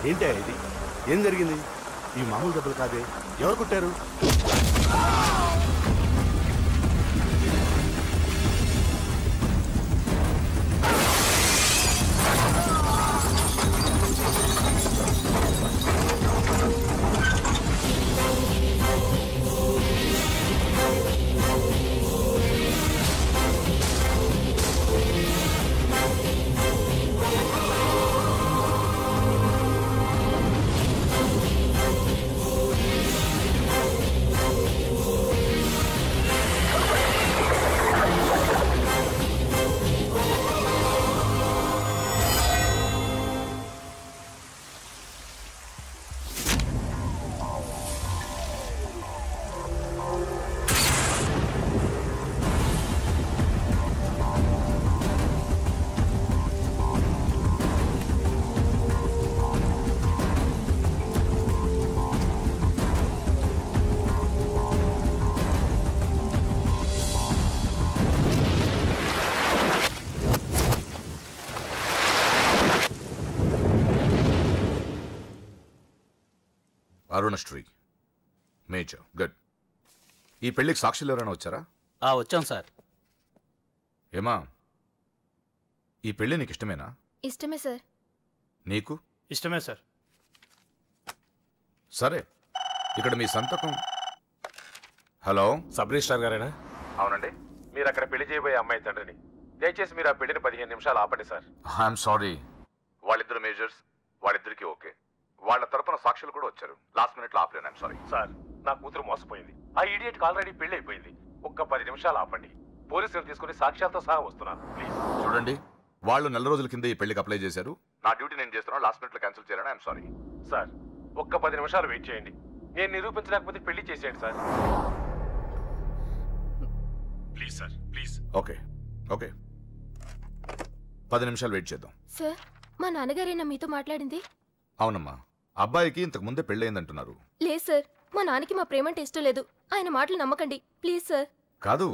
ఏంటే ఇది? ఏం జరిగింది? ఈ మామూలు దెబ్బలు కాదే, ఎవరు కొట్టారు? Arunasri major good. ఈ పెళ్లికి సాక్షులు ఎవరైనా వచ్చారా? వచ్చాం సార్. ఏమా, ఈ పెళ్లి నీకు ఇష్టమేనా? ఇష్టమే సార్. నీకు? ఇష్టమే సార్. సరే, ఇక్కడ మీ సంతకం. హలో, సబ్ రిజిస్ట్రార్ గారేనా? అవునండి. మీరు అక్కడ పెళ్లి చేయబోయే అమ్మాయి తండ్రిని. దయచేసి మీరు ఆ పెళ్లిని 15 నిమిషాలు ఆపండి సార్. I'm sorry. వాళ్ళిద్దరు మేజర్స్, వాళ్ళిద్దరికి ఓకే. వాళ్ళ తరపున సాక్షులు కూడా వచ్చారు. లాస్ట్ మినిట్ లో ఆపలేను. I'm sorry sir. నా కూతురు మోసపోయింది. ఆ ఇడియట్కి ఆల్రెడీ పెళ్లి అయిపోయింది. ఒక్క 10 నిమిషాలు ఆపండి. పోలీసులు తీసుకుని సాక్ష్యాలతో సహా వస్తున్నాను ప్లీజ్. చూడండి, వాళ్ళు నెల రోజుల కింద ఈ పెళ్లికి అప్లై చేశారు. నా డ్యూటీ నేను చేస్తున్నాను. లాస్ట్ మినిట్ లో క్యాన్సిల్ చేయాలని ఐఎమ్ సారీ. సార్, ఒక్క 10 నిమిషాలు వెయిట్ చేయండి. నేను నిరూపించలేకపోతే పెళ్లి చేసేయండి sir. Please sir, please. Okay okay, 10 నిమిషాలు వెయిట్ చేద్దాం. సార్, మా నాన్నగారేనా మీతో మాట్లాడింది? అవునమ్మా, అబ్బాయికి ఇంతకు ముందే పెళ్ళయిందంటున్నారు. లేదు సార్, మా నాన్నకి మా ప్రేమంటే ఇష్టం లేదు. ఆయన మాటలు నమ్మకండి ప్లీజ్ సార్. కాదు,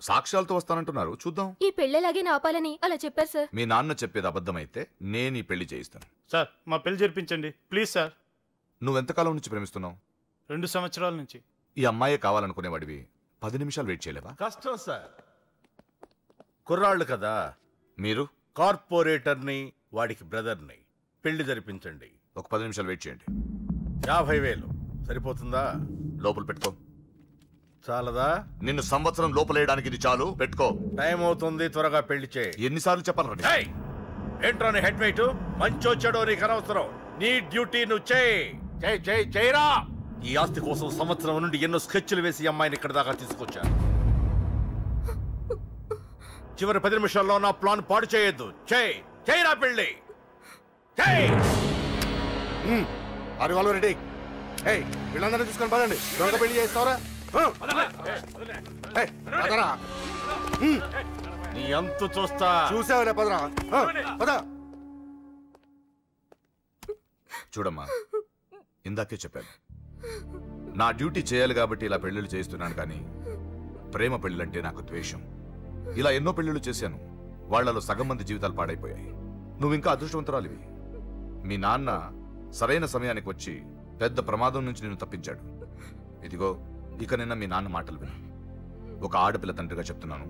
సాక్ష్యాలతో వస్తానంటున్నారు. చూద్దాం. ఈ పెళ్ళలాగే ఆపాలని అలా చెప్పారు సార్. మీ నాన్న చెప్పేది అబద్ధమైతే నేను ఈ పెళ్లి చేయిస్తాను. సార్, మా పెళ్లి జరిపించండి ప్లీజ్ సార్. నువ్వెంతకాలం నుంచి ప్రేమిస్తున్నావు? 2 సంవత్సరాల నుంచి. ఈ అమ్మాయే కావాలనుకునేవాడివి 10 నిమిషాలు వెయిట్ చేయలేవా? కష్టం సార్. కుర్రాళ్ళు కదా. మీరు? కార్పొరేటర్ని, వాడికి బ్రదర్ని. పెళ్లి జరిపించండి. ఒక 10 నిమిషాలు వెయిట్ చేయండి. 50,000 సరిపోతుందా? లోపల పెట్టుకో. చాలదా? నిన్ను సంవత్సరం లోపలేయడానికి ఇది చాలు. పెట్టుకో. టైం అవుతుంది, త్వరగా పెళ్లి చేయి. ఎన్నిసార్లు చెప్పాలి? ఏంట్రా నీ హెడ్ వెయిట్? మంచో చెడో నీకు అనవసరం. నీ డ్యూటీ నువ్వు చేయరా. ఈ ఆస్తి కోసం సంవత్సరం నుండి ఎన్నో స్కెచ్లు వేసి అమ్మాయిని ఇక్కడ దాకా తీసుకొచ్చాను. చివరి 10 నిమిషాల్లో నా ప్లాన్ పాడు చేయొద్దు. చేయరా పెళ్ళి. రెడీ. వీళ్ళందరినీ తీసుకొని పదండి. దొంగ పెళ్లి చేస్తావరా? నీ అంతు చూస్తా. చూసావరా? పదరా, పద. చూడమ్మా, ఇందాకే చెప్పాను, నా డ్యూటీ చేయాలి కాబట్టి ఇలా పెళ్లిళ్ళు చేస్తున్నాను. కానీ ప్రేమ పెళ్ళిళ్ళంటే నాకు ద్వేషం. ఇలా ఎన్నో పెళ్లిళ్ళు చేశాను. వాళ్లలో సగం మంది జీవితాలు పాడైపోయాయి. నువ్వు ఇంకా అదృష్టవంతురాలివి. మీ నాన్న సరైన సమయానికి వచ్చి పెద్ద ప్రమాదం నుంచి నిన్ను తప్పించాడు. ఇదిగో, ఇక నిన్న మీ నాన్న మాటలు విను. ఒక ఆడపిల్ల తండ్రిగా చెప్తున్నాను,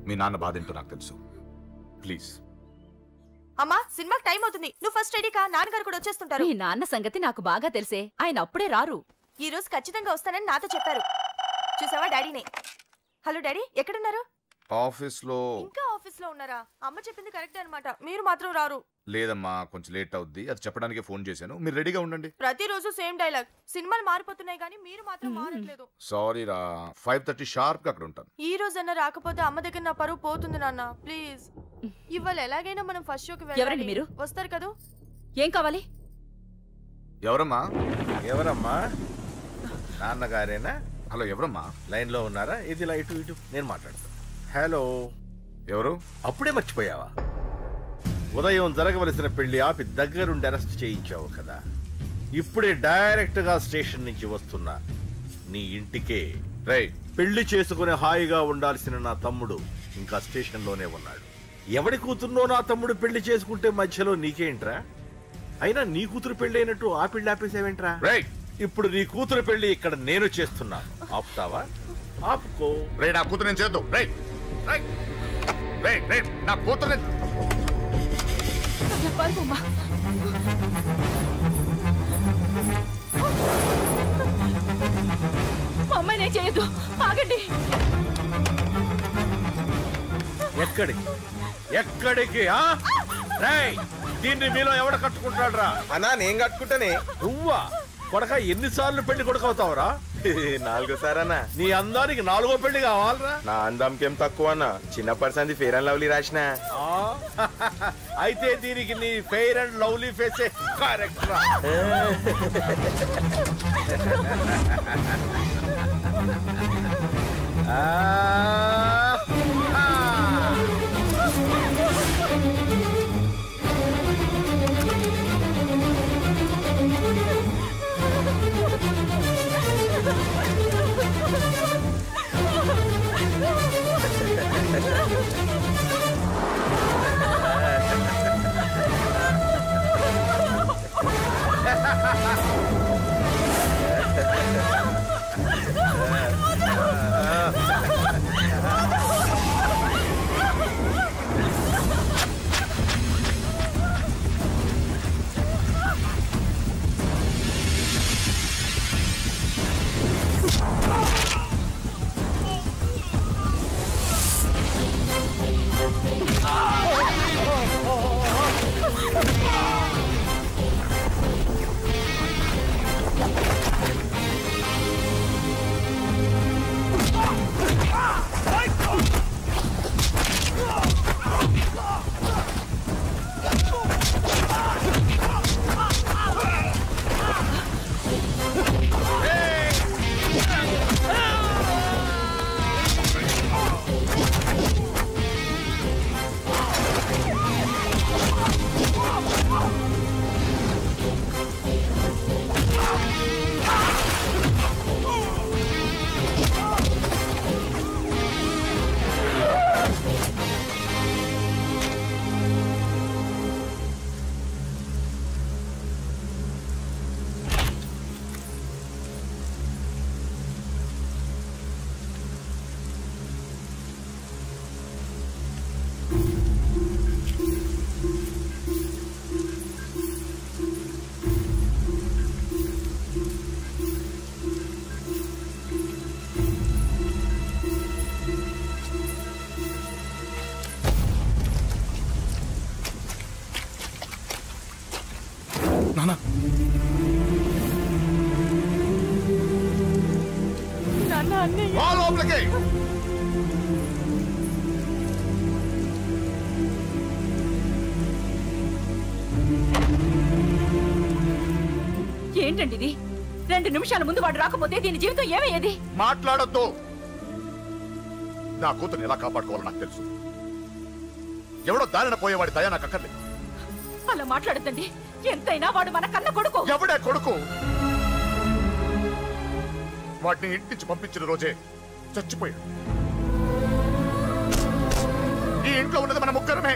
మీ నాన్న బాధ ఏంటో నాకు తెలుసు. ప్లీజ్. అమ్మా, సినిమాకి టైం అవుతుంది. నువ్వు ఫస్ట్ రెడీ కా, నాన్నగారు కూడా వచ్చేస్తుంటారు. మీ నాన్న సంగతి నాకు బాగా తెలిసే. ఆయన అప్పుడే రారు. ఈ రోజు ఖచ్చితంగా వస్తానని నాతో చెప్పారు. చూసావా డాడీనే. హలో డాడీ, ఎక్కడున్నారు? ఆఫీస్ లో. ఇంకా ఆఫీస్ లో ఉన్నారా? అమ్మ చెప్పింది కరెక్టే అన్నమాట. మీరు మాత్రం రారు. లేదమ్మా, కొంచెం లేట్ అవుద్ది. అది చెప్పడానికి ఫోన్ చేశాను. మీరు రెడీగా ఉండండి. ప్రతిరోజు సేమ్ డైలాగ్. సినిమాలు మారిపోతున్నాయి కానీ మీరు మాత్రం మారట్లేదు. సారీ రా, 5:30 షార్ప్ గా అక్కడ ఉంటాను. ఈ రోజన్నా రాకపోతే అమ్మ దగ్గర నా పరువు పోతుంది నాన్న. ప్లీజ్, ఇవాళ ఎలాగైనా మనం ఫస్ట్ షోకి ఎవరండి మీరు? వస్తారు కదా? ఏం కావాలి? ఎవరమ్మా? ఎవరమ్మా? నాన్నగారేనా? హలో, ఎవరమ్మా? లైన్ లో ఉన్నారా? ఇది ఇలా ఇటు ఇటు నేను మాట్లాడతాను. హలో, ఎవరు? అప్పుడే మర్చిపోయావా? ఉదయం జరగవలసిన పెళ్లి ఆపి దగ్గరుండి అరెస్ట్ చేయించావు కదా. ఇప్పుడే డైరెక్ట్ గా స్టేషన్ నుంచి వస్తున్నా నీ ఇంటికే. పెళ్లి చేసుకుని హాయిగా ఉండాల్సిన నా తమ్ముడు ఇంకా స్టేషన్ లోనే ఉన్నాడు. ఎవడి కూతుర్నో నా తమ్ముడు పెళ్లి చేసుకుంటే మధ్యలో నీకేంట్రా? అయినా నీ కూతురు పెళ్లి అయినట్టు ఆ పెళ్లి ఆపేసావేంట్రా? రైట్, ఇప్పుడు నీ కూతురు పెళ్లి ఇక్కడ నేను చేస్తున్నా. ఆపుతావా? ఆపుకో. రైట్, నా కూతురు నేను చేద్దాం. రైట్ రైట్ రైట్ రైట్, నా కూతురు అమ్మాయినే చేయొద్దు, ఆగండి. ఎక్కడికి ఎక్కడికి? దీన్ని మీలో ఎవడ కట్టుకుంటాడు రా? అన్నా నేను కట్టుకుంటానే. నువ్వా? కొడక ఎన్నిసార్లు పెళ్లి కొడుకవుతావురా? 4 సారన్నా. నీ అందానికి 4వ పెళ్లి కావాలరా? నా అందంకేం తక్కువ అన్న, చిన్నప్పటి సంది ఫేర్ అండ్ లవ్లీ రాసిన. అయితే దీనికి నీ ఫెయిర్ అండ్ లవ్లీ ఫేసే కరెక్ట్ రా. ఏంటండి ఇది? 2 నిమిషాల ముందు వాడు రాకపోతే దీని జీవితం ఏమయ్యేది? మాట్లాడొద్దు. నా కూతురు ఎలా కాపాడుకోవాలో నాకు తెలుసు. ఎవడో దారిన పోయేవాడి దయ నాకు అక్కర్లేదు. అలా మాట్లాడద్దండి. ఎంతైనా వాడు మన కన్న కొడుకు. ఎవడే కొడుకు? వాటిని ఇంటి నుంచి పంపించిన రోజే చచ్చిపోయాడు. ఈ ఇంట్లో ఉన్నది మన ముగ్గురమే.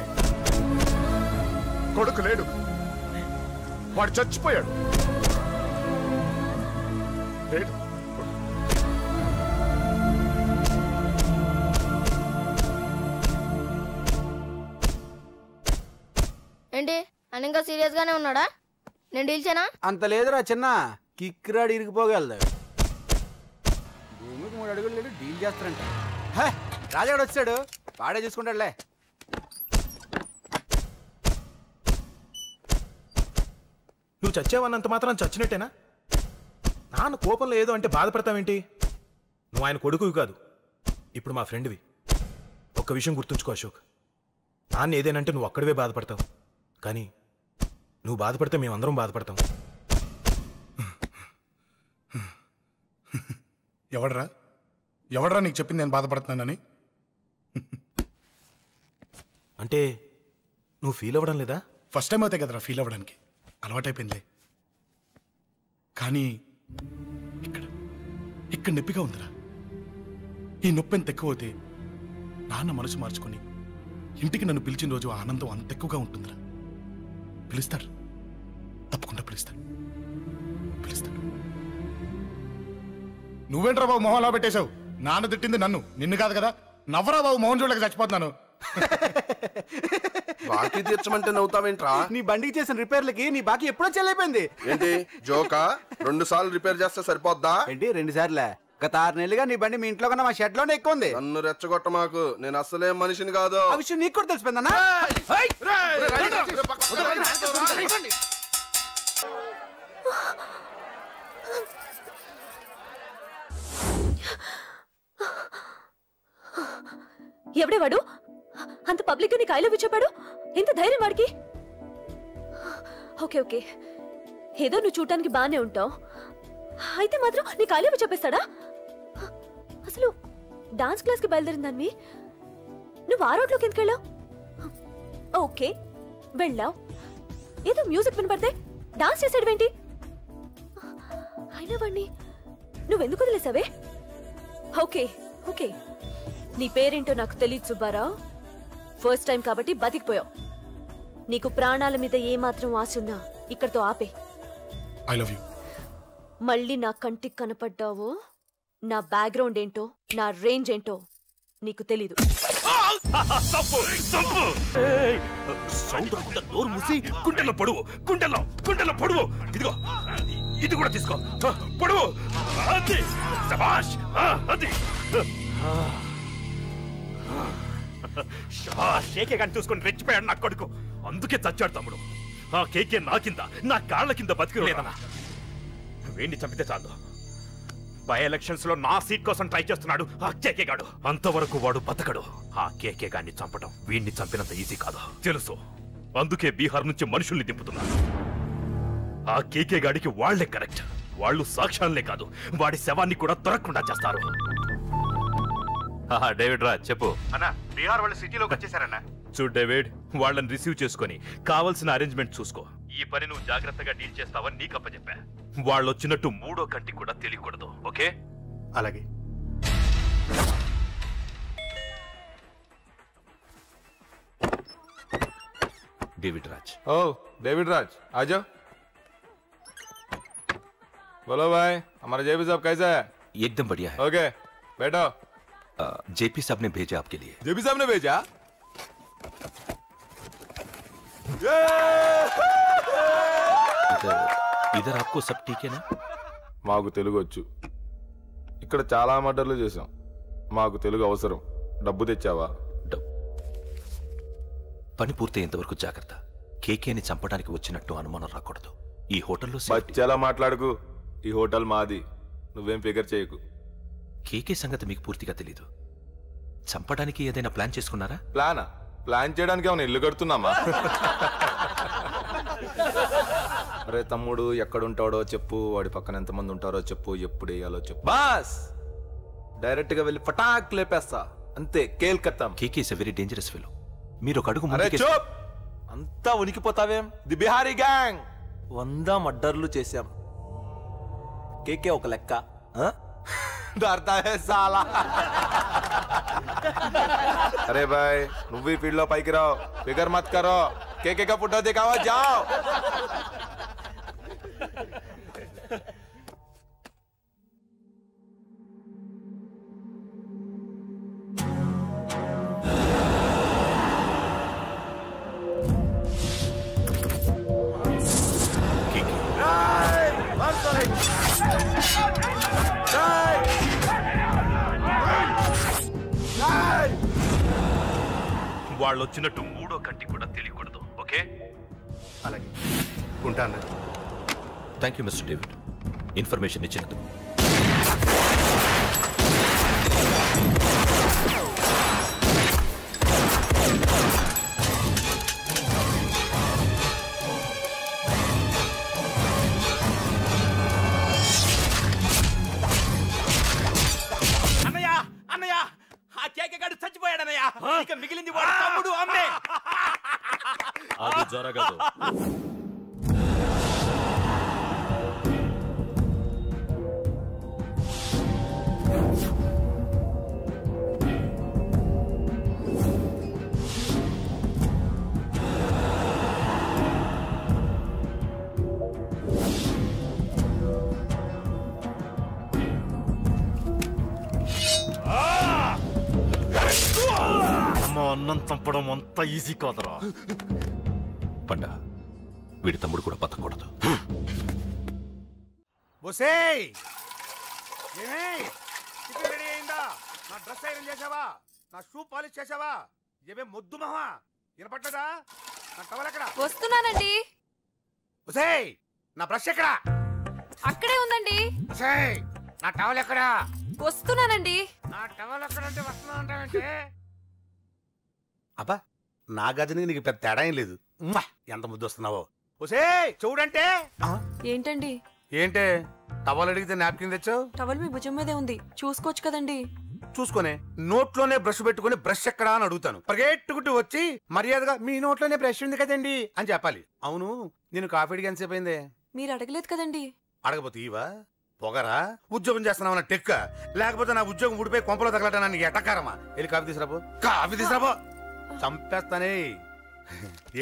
కొడుకు లేడు, వాడు చచ్చిపోయాడు. లేడు. ఏంటి అని ఇంకా సీరియస్ గానే ఉన్నాడా? నేను డీల్ చేయనా? అంత లేదురా చిన్న, కిక్కిరాడు ఇరిగిపోగలదు. భూమికి 3 అడుగులు లేడు, డీల్ చేస్తారంట. రాజాడు వచ్చాడు, వాడే చూసుకుంటాడులే. నువ్వు చచ్చావన్నంత మాత్రం చచ్చినట్టేనా? నాన్న కోపంలో ఏదో అంటే బాధపడతావేంటి? నువ్వు ఆయన కొడుకువి కాదు, ఇప్పుడు మా ఫ్రెండ్వి. ఒక్క విషయం గుర్తుంచుకో అశోక్, నాన్న ఏదేనంటే నువ్వు అక్కడివే బాధపడతావు, కానీ నువ్వు బాధపడితే మేమందరం బాధపడతాం. ఎవడరా నీకు చెప్పింది నేను బాధపడుతున్నానని? అంటే నువ్వు ఫీల్ అవ్వడం లేదా? ఫస్ట్ టైం అవుతాయి కదరా ఫీల్ అవ్వడానికి, అలవాటైపోయింది. కానీ ఇక్కడ నొప్పిగా ఉందిరా. ఈ నొప్పి ఎంత ఎక్కువ అవుతే నాన్న మనసు మార్చుకొని ఇంటికి నన్ను పిలిచిన రోజు ఆనందం అంత ఎక్కువగా ఉంటుందిరా. పిలుస్తారు, తప్పకుండా పిలుస్తాను. నువ్వేంట్రా బాబు మొహంలో పెట్టేశావు? నాన్న తిట్టింది నన్ను, నిన్ను కాదు కదా. నవ్వరా బాబు, మొహం చూడలేక చచ్చిపోతున్నాను. బాకీ తీర్చమంటే నవ్వుతావేంట్రా? నీ బండికి చేసిన రిపేర్లకి నీ బాకీ ఎప్పుడో చెల్లైపోయింది. ఏంటి జోకా? 2 సార్లు రిపేర్ చేస్తే సరిపోద్దా? ఏంటి 2 సార్లే? గత 6 నెలలుగా నీ బండి మీ ఇంట్లో కన్నా మా షెడ్ లోనే ఎక్కువ ఉంది. నన్ను రెచ్చగొట్ట మాకు, నేను అస్సలేం మనిషిని కాదు. ఆ విషయం నీకు కూడా తెలిసిపోయిందన్నా? ఎవడే వాడు? అంత పబ్లిక్ గా నీకు ఐ లవ్ యూ చెప్పాడు? ఎంత ధైర్యం వాడికి? ఓకే ఓకే, ఏదో నువ్వు చూడటానికి బానే ఉంటావు, అయితే మాత్రం నీకు ఐ లవ్ యూ చెప్పేస్తాడా? అసలు డాన్స్ క్లాస్ కి బయలుదేరిందాన్ని నువ్వు ఆ రోడ్లోకి ఎందుకు వెళ్ళావు? ఓకే వెళ్ళావు, ఏదో మ్యూజిక్ వినపడితే డాన్స్ చేసాడువేంటి? అయినా వాడిని నువ్వెందుకు వదిలేసావే? ఓకే ఓకే, నీ పేరేంటో నాకు తెలియదు సుబ్బారావు. ఫస్ట్ టైం కాబట్టి బతికిపోయావు. నీకు ప్రాణాల మీద ఏమాత్రం ఆశ ఉన్నా ఇక్కడితో ఆపే. I love you. మళ్ళీ నా కంటికి కనపడ్డావో నా బ్యాక్గ్రౌండ్ ఏంటో, నా రేంజ్ ఏంటో నీకు తెలీదు. నోరు మూసి గుండెల్లో పొడువు, గుండెల్లో పొడువు. ఇదిగో ఇది కూడా తీసుకో, పొడువు. అది శభాష్, అది కేకే కానీ చూసుకొని రెచ్చిపోయాడు నా కొడుకు, అందుకే చచ్చాడు తమ్ముడు. ఆ కేకే నా కింద, నా కాళ్ళ కింద బతికిలేదన్నా. వేణ్ణి చంపితే చాలు. బై ఎలక్షన్స్ లో నా సీట్ కోసం ట్రై చేస్తున్నాడు ఆ కేకే గాడు. అంతవరకు వాడు బతకడు. ఆ కేకే గాడిని చంపడం వీణ్ణి చంపినంత ఈజీ కాదు తెలుసు. అందుకే బీహార్ నుంచి మనుషుల్ని దింపుతున్నాడు. ఆ కేకే గాడికి వాళ్లే కరెక్ట్. వాళ్ళు సాక్ష్యాలనే కాదు, వాడి శవాన్ని కూడా దొరకకుండా చేస్తారు. డేవిడ్ రా చెప్పు అన్నా. బీహార్ వాళ్ళు సిటీలోకి వచ్చేసారన్నా. చూడు డేవిడ్, వాళ్ళని రిసీవ్ చేసుకుని కావాల్సిన అరేంజ్మెంట్ చూసుకో. ఈ పని నువ్వు జాగ్రత్తగా డీల్ చేస్తావని నీకు అప్పచెప్పా. వాళ్ళు వచ్చినట్టు 3వ కంటికి కూడా తెలియకూడదు, ఓకే? అలాగే. डेविड राज। ओ डेविड राज आ जाओ। बोलो भाई, हमारा जेपी साहब कैसा है? एकदम बढ़िया है। ओके बैठो। जेपी साहब ने भेजा आपके लिए। जेपी साहब ने भेजा? इधर आपको सब ठीक है ना? మాకు తెలుగు వచ్చు. ఇక్కడ చాలా మర్డర్లు చేశాం. మాకు తెలుగు అవసరం. డబ్బు తెచ్చావా? పని పూర్తయ్యేంత వరకు జాగ్రత్త. కేకేని చంపడానికి వచ్చినట్టు అనుమానం రాకూడదు. ఈ హోటల్లో బచ్చాలా మాట్లాడుకు. ఈ హోటల్ మాది. నువ్వేం ఫిగర్ చేయకు. కేకే సంగతి మీకు పూర్తిగా తెలీదు. చంపడానికి ఏదైనా ప్లాన్ చేసుకున్నారా? ప్లానా? ప్లాన్ చేయడానికి ఏమైనా ఇల్లు కడుతున్నామా? అరే తమ్ముడు, ఎక్కడుంటాడో చెప్పు, వాడి పక్కన ఎంతమంది ఉంటారో చెప్పు, ఎప్పుడు వేయాలో చెప్పు. బాస్ డైరెక్ట్ గా వెళ్ళి పటాక్ లేపేస్తా అంతే. కేల్కత్తాం. KK is a very dangerous fellow. మీరు ఒక అడుగు ముందుకే. అంతా ఉనికిపోతావేం? ది బిహారీ గ్యాంగ్ 100 మర్డర్లు చేశాం. కేకే ఒక లెక్క. अरे भाई నువ్వు ఈ ఫీల్డ్ లో పైకి రావు. ఫిగర్ మత్ కరో. కేకే కా ఫోటో దిखावा जाओ. వాళ్ళు వచ్చినట్టు 3వ కంటి కూడా తెలియకూడదు, ఓకే? అలాగే ఉంటాను. Thank you mister David, information ఇచ్చినందుకు. అన్నయ్య అన్నయ్య, ఆ కేకే గాడు చచ్చిపోయాడన్నయ్య. ఇక మిగిలింది వాడు తమ్ముడు అమ్మే. అది జరగదు. అన్నం చంపడం అంత ఈజీ కాదురా. పండ వీడి తమ్ముడు కూడా బతకూడదు. బొసేయ్ రెడీ అయిందా? నా డ్రెస్ ఐరన్ చేసావా? నా షూ పాలిష్ చేసావా? ఏమే మొద్దు మహా వినపట్టదా? నా టవల్ ఎక్కడ? వస్తున్నానండి. బొసేయ్ నా బ్రష్ ఎక్కడ? అక్కడే ఉందండి. బొసేయ్ నా టవల్ ఎక్కడ? వస్తున్నానండి. నా టవల్ ఎక్కడంటే వస్తున్నా అంటావంటే? అబ్బా నా గజనికి నీకు పెద్ద తేడా ఏం లేదు. ఎంత ముద్దు వస్తున్నావో. బొసేయ్ చూడంటే. ఏంటండి? ఏంటే టవల్ అడిగితే నాప్కిన్ తెచ్చావు? టవల్ మీ భుజం మీదే ఉంది, చూసుకోవచ్చు కదండి. చూసుకునే నోట్లోనే బ్రష్ పెట్టుకుని బ్రష్ ఎక్కడా అని అడుగుతాను. పరిగెట్టుకుంటూ వచ్చి మర్యాదగా మీ నోట్లోనే బ్రష్ ఉంది కదండి అని చెప్పాలి. అవును నేను కాఫీ అడిగి ఎంతసేపు అయిందే? మీరు అడగలేదు కదండి. అడగపోతే ఇవా పొగరా? ఉద్యోగం చేస్తున్నావు టెక్క, లేకపోతే నా ఉద్యోగం ఊడిపోయి కొంపలో తగలటా నీకు ఎటకారమా? వెళ్ళి కాఫీ తీసుకురాబో. కాఫీ తీసుకురాబో. చంపేస్తానే.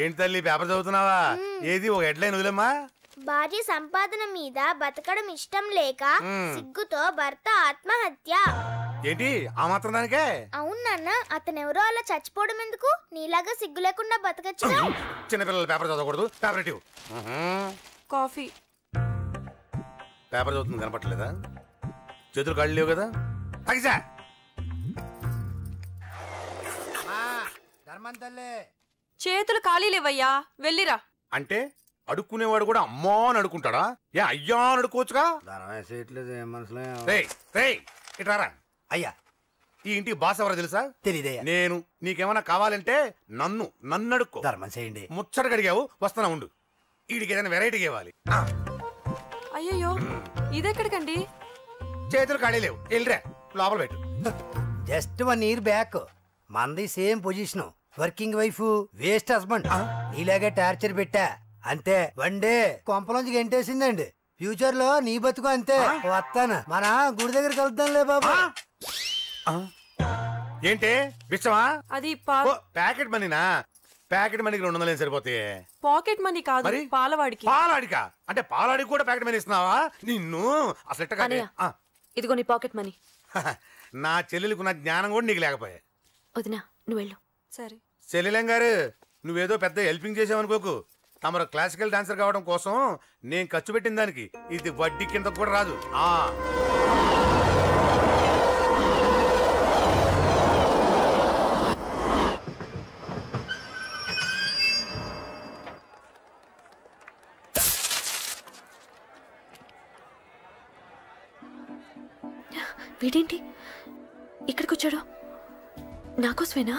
ఏంటి తల్లి పేపర్ చదువుతున్నావా? ఏది ఒక హెడ్లైన్ వదిలేమ్మా. భార్య సంపాదన మీద బతకడం ఇష్టం లేక సిగ్గుతో భర్త ఆత్మహత్య. ఏంటి ఆ మాత్రం దానికే? అవును నాన్న, అతనెవరో అలా చచ్చిపోవడం ఎందుకు? నీలాగా సిగ్గు లేకుండా బతకచ్చు. చిన్నపిల్లలు పేపర్ చదవకూడదు. పేపర్ ఇవ్వు. కాఫీ. పేపర్ చదువుతుంది కనపట్లేదా? చేతులు కాళ్ళు లేవు కదా? తగ్గిసా చేతులు ఖాళీ లేవయ్యా, వెళ్ళిరా. అంటే అడుక్కునేవాడు కూడా అమ్మా అని అడుకుంటాడా? ఏ అయ్యా అని అడుకోవచ్చుగా? ఇట్రారా. అయ్యా ఈ ఇంటికి బాస్ ఎవరో తెలుసా? తెలియదయ్యా. నేను. నీకేమన్నా కావాలంటే నన్ను అడుక్కో. ధర్మం చేయండి. ముచ్చటగా అడిగావు, వస్తున్నా ఉండు. వీడికి ఏదైనా వెరైటీ ఇవ్వాలి. అయ్యయ్యో ఇదెక్కడికండి? చేతులు ఖాళీ లేవు, వెళ్ళిరా లోపల పెట్టు. జస్ట్ 1 year బ్యాక్ మంది same position. Working wife, waste husband. నీలాగే టార్చర్ పెట్టా అంతే. 1 day కొంపలోంచి గంటేసిందండి. ఫ్యూచర్ లో నీ బతుకు అంతే. వస్తాను, మన గుడి దగ్గర కలుద్దాంలే బాబా. ఏంటి బిచ్చమా? అది ప్యాకెట్ మనీనా? ప్యాకెట్ మనీకి 200 సరిపోతాయి. పాకెట్ మనీ కాదు, పాలవాడికి. పాలాడికా? అంటే పాలాడికి కూడా ప్యాకెట్ మనీ ఇస్తున్నావా? నిన్ను అసలు ఇదిగో నీ పాకెట్ మనీ. నా చెల్లెలకు నా జ్ఞానం కూడా నీకు లేకపోయా. వదినా నువ్వు వెళ్ళు. సరే. చెల్లెలం గారు నువ్వేదో పెద్ద హెల్పింగ్ చేసావనుకోకు. తమరు క్లాసికల్ డాన్సర్ కావడం కోసం నేను ఖర్చు పెట్టిన దానికి ఇది వడ్డీ కింద కూడా రాదు. వీడేంటి ఇక్కడికి వచ్చాడు? నాకోసమేనా?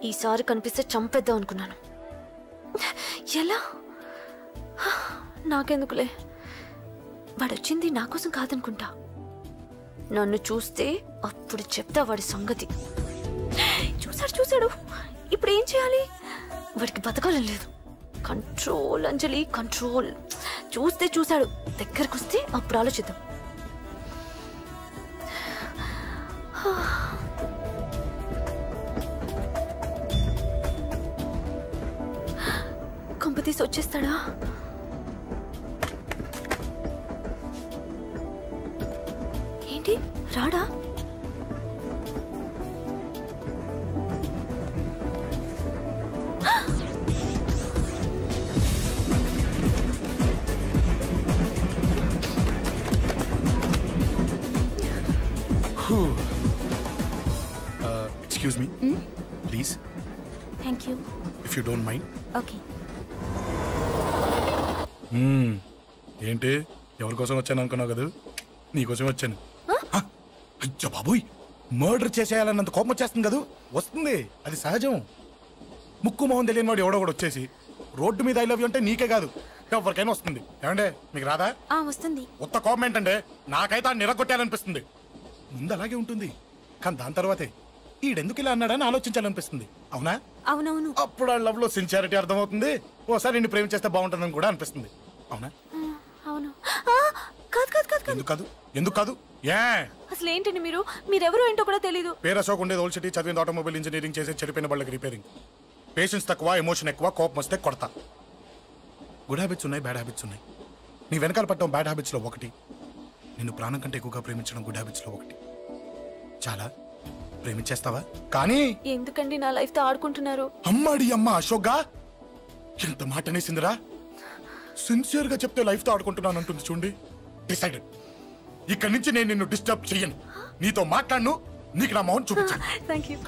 ఈసారి కనిపిస్తే చంపేద్దాం అనుకున్నాను. ఎలా? నాకెందుకులే, వాడొచ్చింది నా కోసం కాదనుకుంటా. నన్ను చూస్తే అప్పుడు చెప్తా వాడి సంగతి. చూశాడు. ఇప్పుడు ఏం చేయాలి? వాడికి బతకాలని లేదు. కంట్రోల్ అంజలి, కంట్రోల్. చూశాడు, దగ్గరకు వస్తే అప్పుడు ఆలోచిద్దాం. కొంపతీసి వచ్చేస్తాడా? ఏంటి రాడా? Excuse me, please. Thank you. If you don't mind. Okay. ఏంటి ఎవరి కోసం వచ్చాను అనుకున్నావు కదా? నీకోసం వచ్చాను. అయ్యో బాబోయ్, మర్డర్ చేసేయాలన్నంత కోపం వచ్చేస్తుంది కదా? వస్తుంది, అది సహజం. ముక్కు మొహం తెలియని వాడు ఎవడో కూడా వచ్చేసి రోడ్డు మీద ఐ లవ్ యూ అంటే నీకే కాదు ఎవరికైనా వస్తుంది. ఏమంటే మీకు రాదా? వస్తుంది. ఉత్త కోపం ఏంటంటే నాకైతే నిరగొట్టాలనిపిస్తుంది. ముందు అలాగే ఉంటుంది, కానీ దాని తర్వాతే ఈడెందుకు ఇలా అన్నాడని ఆలోచించాలనిపిస్తుంది. అవునా? అవునవును. అప్పుడు ఆ లవ్ లో సిన్సియారిటీ అర్థమవుతుంది. ఓసారి నిన్ను ప్రేమించేస్తే బాగుంటుందని కూడా అనిపిస్తుంది. అవునా? అవును. ఎందుకు కాదు? అసలు ఏంటండి మీరెవరో ఏంటో కూడా తెలీదు. పేరు అశోక్, ఉండేది ఓల్డ్ సిటీ, చదివింది ఆటోమొబైల్ ఇంజనీరింగ్, చేసే చెడిపోయిన వాళ్ళకి రిపేరింగ్. పేషెన్స్ తక్కువ, ఎమోషన్ ఎక్కువ, కోపం వస్తే కొడతా. గుడ్ హ్యాబిట్స్ ఉన్నాయి, బ్యాడ్ హ్యాబిట్స్ ఉన్నాయి. నీ వెనకాల పట్టడం బ్యాడ్ హ్యాబిట్స్ లో ఒకటి, నిన్ను ప్రాణం కంటే ఎక్కువగా ప్రేమించడం గుడ్ హ్యాబిట్స్ లో ఒకటి. చాలా ప్రేమించేస్తావా? కానీ ఎందుకండి నా లైఫ్ తో ఆడుకుంటున్నారు? అమ్మాడి అమ్మ అశోక్గా ఎంత మాట అనేసిందిరా. సిన్సియర్ గా చెప్తే లైఫ్ తో ఆడుకుంటున్నాను అంటుంది చూడండి. డిసైడెడ్. ఇక్కడి నుంచి నేను నిన్ను డిస్టర్బ్ చెయ్యను. నీతో మాట్లాడను, నీకు నా మౌన్ చూపించాను.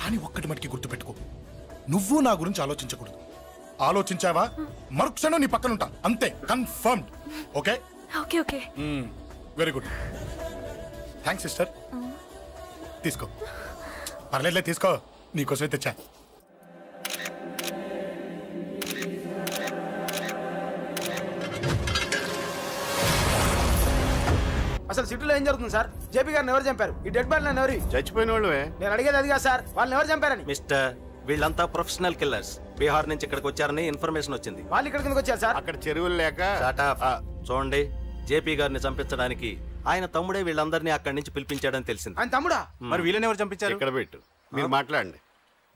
కానీ ఒక్కటి మటుకి గుర్తుపెట్టుకో, నువ్వు నా గురించి ఆలోచించకూడదు. ఆలోచించావా మరుక్షణం నీ పక్కన ఉంటా. అంతే, confirmed. Okay okay okay. Very good. Thanks sister. తీసుకో. పర్లేదులే, తీసుకో. నీకోసమే తెచ్చా. అసలు సిటీలో ఏం జరుగుతుంది సార్? జేపీ గారిని ఎవరు చంపారు? ఈ డెడ్ బాడీ ఎవరు? చచ్చిపోయిన వాళ్ళే. నేను అడిగేది అది కాదు సార్, వాళ్ళని ఎవరు చంపారని. మిస్టర్, వీళ్ళంతా ప్రొఫెషనల్ కిల్లర్స్. బీహార్ నుంచి ఇక్కడికి వచ్చారని ఇన్ఫర్మేషన్ వచ్చింది. వాళ్ళు ఇక్కడ కిందకి వచ్చారు సార్. అక్కడ చెరువులు లేక. చూడండి, జేపీ గారిని చంపించడానికి ఆయన తమ్ముడే వీళ్ళందరినీ అక్కడి నుంచి పిలిపించాడని తెలిసింది. ఆయన తమ్ముడా? మరి వీళ్ళని ఎవరు చంపించారు? ఇక్కడ పెట్టు, మీరు మాట్లాడండి.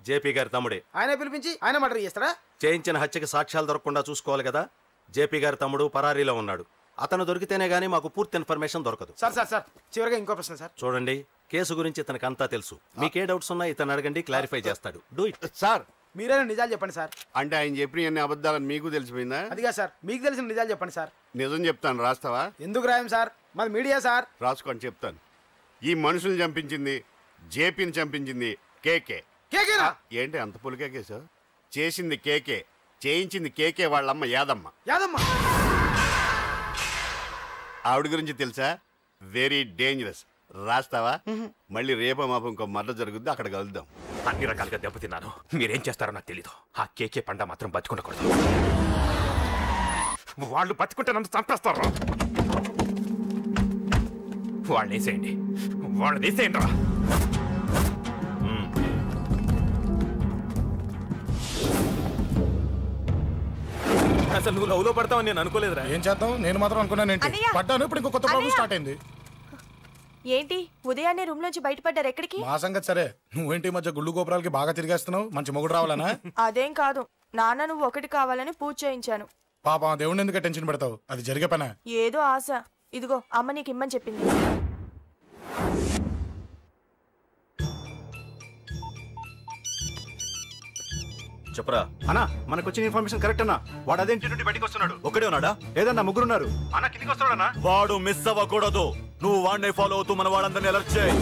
జేపీ గారి తమ్ముడే. ఆయన పిలిపించి ఆయన మర్డర్ చేస్తారా? చేయించిన హత్యకి సాక్ష్యాలు దొరకకుండా చూసుకోవాలి కదా. జేపీ గారి తమ్ముడు పరారీలో ఉన్నాడు. అతను దొరికితేనే గానీ మాకు పూర్తి ఇన్ఫర్మేషన్ దొరకదు. సార్ సార్ సార్ చివరిగా ఇంకో ప్రశ్న సార్. చూడండి, కేసు గురించి ఇతనికి అంతా తెలుసు. మీకే డౌట్స్ ఉన్నా ఇతను అడగండి, క్లారిఫై చేస్తాడు. Do it. సార్ మీరే నిజాలు చెప్పండి సార్. అంటే ఆయన చెప్పిన అన్ని అబద్ధాలని మీకు తెలిసిపోయిందా? అదిగా సార్, మీకు తెలిసిన నిజాలు చెప్పండి సార్. నిజం చెప్తాను, రాస్తావా? ఎందుకు రాయం సార్, మాది మీడియా సార్. రాసుకోండి, చెప్తాను. ఈ మనుషుల్ని చంపించింది, జేపీని చంపించింది కేకే. కేకేనా? ఏంటి అంత పులికేకేసా? చేసింది కేకే, చేయించింది కేకే వాళ్ళమ్మ యాదమ్మ. యాదమ్మ ఆవిడ గురించి తెలుసా? Very dangerous. రాస్తావా? మళ్ళీ రేపో మాపం ఇంకో మర్డర్ జరుగుద్ది, అక్కడ కలుద్దాం. అన్ని రకాలుగా దెబ్బతిన్నాను. మీరేం చేస్తారో నాకు తెలీదు. ఆ కేకే పండ మాత్రం బతుకుండకూడదు. వాళ్ళు బతుకుంటే నన్ను చంపేస్తారు. వాళ్ళని వేసేయండి, వాళ్ళని వేసేయండి రా. అసలు నువ్వు లవ్ లో పడతావని నేను అనుకోలేదురా. ఏం చేద్దాం, నేను మాత్రం అనుకున్నాను. ఏంటి పడ్డాను, ఇప్పుడు ఇంకో కొత్త ప్రాబ్లం స్టార్ట్ అయింది. ఏంటి ఉదయాన్నే రూమ్ నుంచి బయటపడ్డారు? ఎక్కడికి? మా సంగతి సరే, నువ్వేంటి మధ్య గుళ్ళు గోపురాలకి బాగా తిరిగేస్తున్నావు? మంచి మొగుడు రావాలనా? అదేం కాదు నాన్న, నువ్వు ఒకటి కావాలని పూజ చేయించాను. పాప దేవుడిని ఎందుకు టెన్షన్ పెడతావు? అది జరిగే పనా? ఏదో ఆశ. ఇదిగో అమ్మ నీకు ఇమ్మని చెప్పింది. చెప్పరా అన్నా, మనకు వచ్చిన ఇన్ఫర్మేషన్ కరెక్ట్ అన్నా. వాడు అదేంటి నుండి బయటకు వస్తున్నాడు. ఒక్కడే ఉన్నాడా? లేదన్నా, ముగ్గురున్నారు. అన్న కిందికి వస్తాడన్నా. వాడు మిస్ అవ్వకూడదు. నువ్వు వాడిని ఫాలో అవుతూ మన వాళ్ళందరినీ అలర్ట్ చేయి.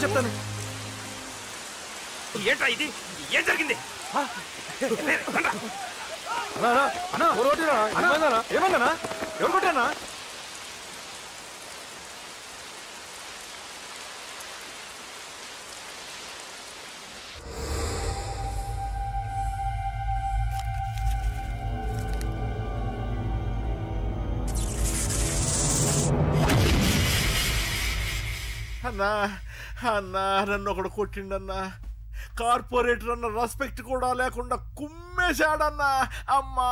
చెప్తాను. ఏంట్రా ఇది? ఏం జరిగింది? ఏమన్నా ఎవరు కొట్టానా? అన్నా అన్నా, నన్ను ఒకడు కొట్టిండన్నా. కార్పొరేటర్ అన్న రెస్పెక్ట్ కూడా లేకుండా కుమ్మేశాడన్నా. అమ్మా,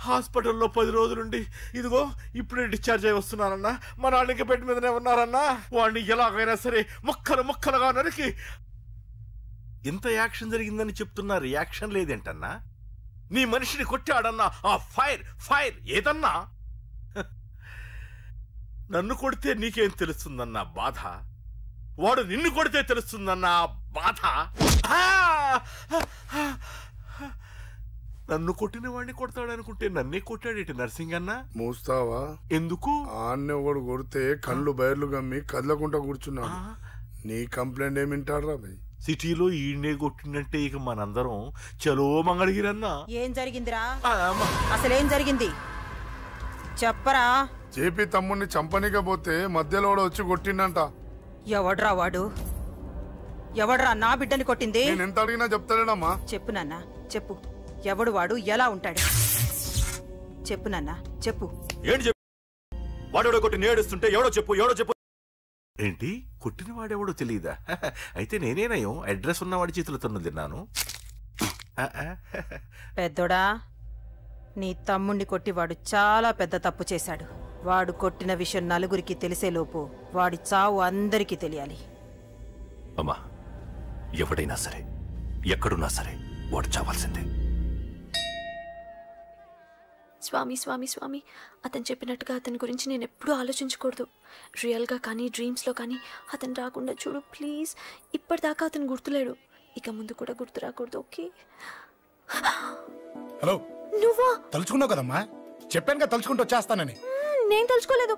హాస్పిటల్లో 10 రోజులుండి ఇదిగో ఇప్పుడే డిశ్చార్జ్ అయి వస్తున్నానన్నా. మా నాన్న ఇంకా బెడ్ మీదనే ఉన్నారన్నా. వాడిని ఎలాగైనా సరే ముక్కలు ముక్కలుగా నరికి. ఇంత యాక్షన్ జరిగిందని చెప్తున్నా, రియాక్షన్ లేదేంటన్నా? నీ మనిషిని కొట్టాడన్నా. ఆ ఫైర్ ఫైర్ ఏదన్నా? నన్ను కొడితే నీకేం తెలుస్తుందన్నా బాధ, వాడు నిన్ను కొడితే తెలుస్తుందన్నా బాధ. నన్ను కొట్టిన వాడిని కొడతాడనుకుంటే నన్నే కొట్టాడేటి నర్సింగ్ అన్నా. మూస్తావా? ఎందుకు? ఆన్నే ఒకడు కొడితే కళ్ళు బయర్లు గమ్మి కదలకుండా కూర్చున్నాడు. నీ కంప్లైంట్ ఏమింటారా భయ్? సిటీలో ఈయనే కొట్టిందంటే ఇక మనందరం చలో మంగళగిరన్నా. ఏం జరిగిందిరా? అసలేం జరిగింది చెప్పరా? జేపీ తమ్ముడిని చంపనీకపోతే మధ్యలో వచ్చి కొట్టిండంట. ఎవడ్రా వాడు? ఎవడ్రా నా బిడ్డని కొట్టింది? నేను ఎంత అడిగినా చెప్తాడమ్మా. చెప్పు నాన్న, చెప్పు. ఎవడు వాడు? ఎలా ఉంటాడు? చెప్పు నాన్న, చెప్పు. ఏంటి చెప్పు? వాడెవడో కొట్టి నేడుస్తుంటే ఎవడో చెప్పు, ఎవడో చెప్పు. ఏంటి కొట్టిన వాడెవడో తెలియదా? అయితే నేనేనయం అడ్రస్ ఉన్నవాడి చేతులు తన్ను తిన్నాను. పెద్దోడా, నీ తమ్ముణ్ణి కొట్టి వాడు చాలా పెద్ద తప్పు చేశాడు. వాడు కొట్టిన విషయం నలుగురికి తెలిసేలోపు వాడి చావు అందరికీ తెలియాలి. అమ్మా, ఎవడైనా సరే ఎక్కడున్నా సరే వాడు చావాల్సిందే. స్వామి స్వామి స్వామి, అతను చెప్పినట్టుగా అతని గురించి నేను ఎప్పుడూ ఆలోచించకూడదు. రియల్గా కానీ డ్రీమ్స్లో కానీ అతను రాకుండా చూడు ప్లీజ్. ఇప్పటిదాకా అతను గుర్తులేడు, ఇక ముందు కూడా గుర్తు రాకూడదు. ఓకే? హలో, నువ్వా? తలుచుకున్నావు కదమ్మా, చెప్పాను కదా తలుచుకుంటూ వచ్చేస్తానని. నేను తలుచుకోలేదు,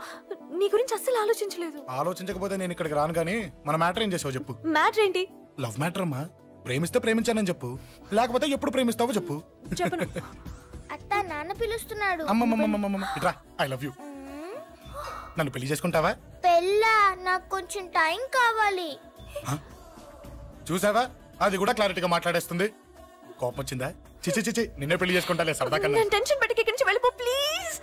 నీ గురించి అస్సలు ఆలోచించలేదు. ఆలోచించకపోతే నేను ఇక్కడికి రాను. కానీ మన మ్యాటర్ ఏం చేసావు చెప్పు. మ్యాటర్ ఏంటి? లవ్ మ్యాటర్ అమ్మా. ప్రేమిస్తే ప్రేమించానని చెప్పు, లేకపోతే ఎప్పుడు ప్రేమిస్తావో చెప్పు. చెప్పను. అత్త, నాన్న పిలుస్తున్నాడు. అమ్మమ్మమ్మమ్మమ్మ, ఇట్రా. I love you. నన్ను పెళ్లి చేసుకుంటావా? పెళ్ళా? నాకు కొంచెం టైం కావాలి. చూసావా, అది కూడా క్లారిటీగా మాట్లాడేస్తుంది. కోపం వచ్చిందా? చిచి చిచి, నిన్నే పెళ్లి చేసుకుంటాలే సరదా కన్నా. నేను టెన్షన్ పెట్టి ఇక్కడి నుంచి వెళ్ళిపో ప్లీజ్.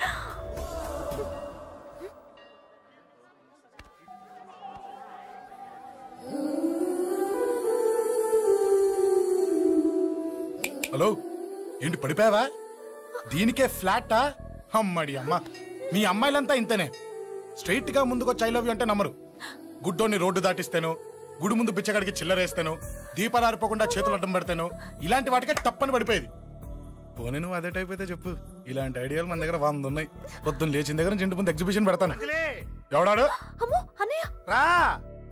హలో, ఏంటి పడిపోయావా? దీనికే ఫ్లాటా? అమ్మడి అమ్మ, మీ అమ్మాయిలంతా ఇంతనే. స్ట్రైట్ గా ముందుకొచ్చి ఐ లవ్ యూ అంటే నమ్మరు. గుడ్డోని రోడ్డు దాటిస్తాను, గుడి ముందు బిచ్చగాడికి చిల్లరేస్తాను, దీపాలు ఆరిపోకుండా చేతులు అడ్డం పెడతాను, ఇలాంటి వాటికే తప్పని పడిపోయేది. పోనీ నువ్వు అదే టైప్ అయితే చెప్పు. ఇలాంటి ఐడియాలు మన దగ్గర 100 ఉన్నాయి. పొద్దున్న లేచిన దగ్గర నుంచి ఇంటి ముందు ఎగ్జిబిషన్ పెడతాను. ఎవడాడు?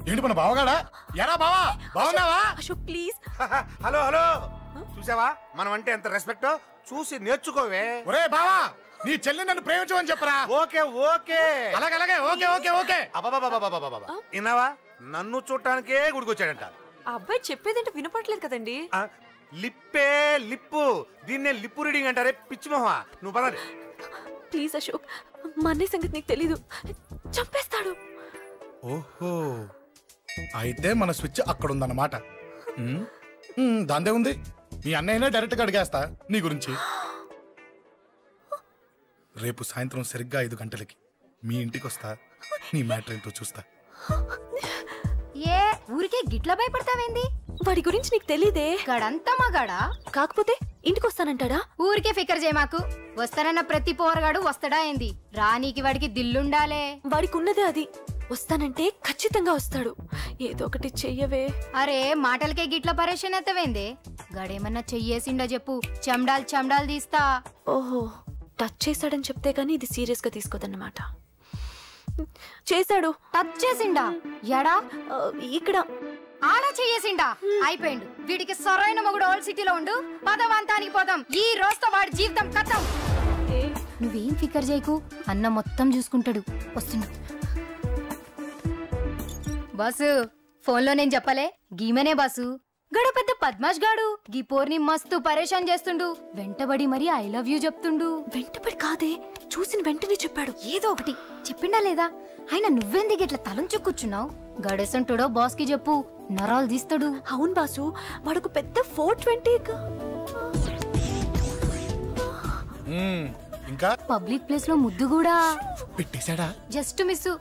ఏంటి మన బావగాడా? ఎరా బావా, బాగున్నావా? అశోక్ ప్లీజ్. హలో హలో, చూసావా మనం అంటే ఎంత రెస్పెక్ట్? చూసి నేర్చుకోవే. ఒరే బావా, నీ చెల్లి నన్ను ప్రేమించమని చెప్పరా. ఓకే ఓకే, అలాగే ఓకే ఓకే ఓకే. విన్నావా, నన్ను చూడటానికే గుడికొచ్చాడంట. ఆ అబ్బాయి చెప్పేదంటే వినపట్లేదు కదండి. లిప్పే లిప్పు, దీన్నే లిప్పు రీడింగ్ అంటారే పిచ్చి మొహ. నువ్వు పదండి ప్లీజ్. అశోక్, మా అన్నయ్య సంగతి నీకు తెలీదు, చంపేస్తాడు. ఓహో, అయితే మన స్విచ్ అక్కడ ఉందన్నమాట. దాందే ఉంది. మీ అన్నయ్యనే డైరెక్ట్ గా అడిగేస్తా నీ గురించి. రేపు సాయంత్రం సరిగ్గా 5 గంటలకి మీ ఇంటికి వస్తా. నీ మ్యాటర్ ఏంటో చూస్తా. ఏ ఊరికే గిట్ల భయపడతావేంది? వాడి గురించి నీకు తెలీదే. గడంతా మగాడా? కాకపోతే ఇంటికి వస్తానంటాడా? ఊరికే ఫికర్ చేయ మాకు. వస్తానన్న ప్రతి పోరగాడు వస్తాడా ఏంది? రానీకి వాడికి దిల్లుండాలే. వాడికి ఉన్నదే అది. వస్తానంటే ఖచ్చితంగా వస్తాడు. ఏదో ఒకటి చెయ్యవే. అరే మాటలకే గిట్ల పరేషన్ అవుతావేంది? గడేమన్నా చెయ్యేసిండో చెప్పు, చెమ్డాల్ చెమ్డాల్ తీస్తా. ఓహో, టచ్ చేశాడని చెప్తే గానీ ఇది సీరియస్ గా తీసుకోదన్నమాట. చేశాడు. టచ్ చేసిండా? ఎడా? ఇక్కడ. ఆడా చెయ్యేసిండా? అయిపోయిండు. వీడికి సరైన మొగుడు ఓల్డ్ సిటీలో ఉండు. పదవంతానికి పోదాం. ఈ రోజుతో వాడి జీవితం కథం. నువ్వేం ఫికర్ చేయకు, అన్న మొత్తం చూసుకుంటాడు. వస్తుండు. బాసు, ఫోన్లో నేను చెప్పలే, గీమనే బాసు. గడు పెద్ద పద్మాష్ గాడు. గీ పోర్ని మస్తు పరేషాన్ చేస్తుండు. వెంటబడి మరి ఐ లవ్ యూ చెప్తుండు. వెంటబడి కాదే, చూసిన వెంటనే చెప్పాడు. ఏదో ఒకటి చెప్పిండా లేదా? ఆయన నువ్వెందుకు ఇట్లా తలంచు కూర్చున్నావు? గడేసంటుడో బాస్ కి చెప్పు, నరాలు తీస్తాడు. అవును బాసు, వాడుకు పెద్ద 420. ఇంకా పబ్లిక్ ప్లేస్ లో ముద్దు కూడా పెట్టేశాడా? Just miss.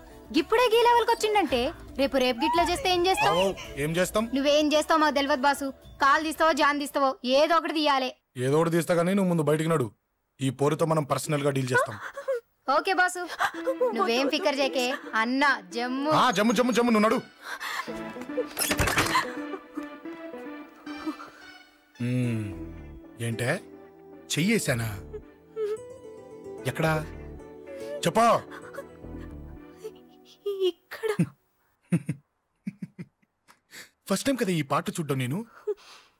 ఇప్పుడే గీ లెవెల్కి వచ్చిండంటే రేపు గిట్లా చేస్తే ఏం చేస్తావు? ఏం చేస్తాం? నువ్వేం చేస్తావు మాకు తెలియదు బాసు. కాలు తీస్తావో జాన్ తీస్తావో ఏదో ఒకటి తీయాలి. ఏదో ఒకటి తీస్తా కానీ నువ్వు ముందు బయటికి నడు. ఈ పోరుతో మనం పర్సనల్ గా డీల్ చేస్తాం. ఓకే బాసు, నువ్వేం ఫికర్ చేయకే. అన్న జమ్ము జమ్ము జమ్ము జమ్ము నువ్వు నడు. ఏంటే చెయ్యేశానా? ఎక్కడా చెప్పా? ఇక్కడ. ఫస్ట్ టైం కదా ఈ పాట చూడ్డం నేను.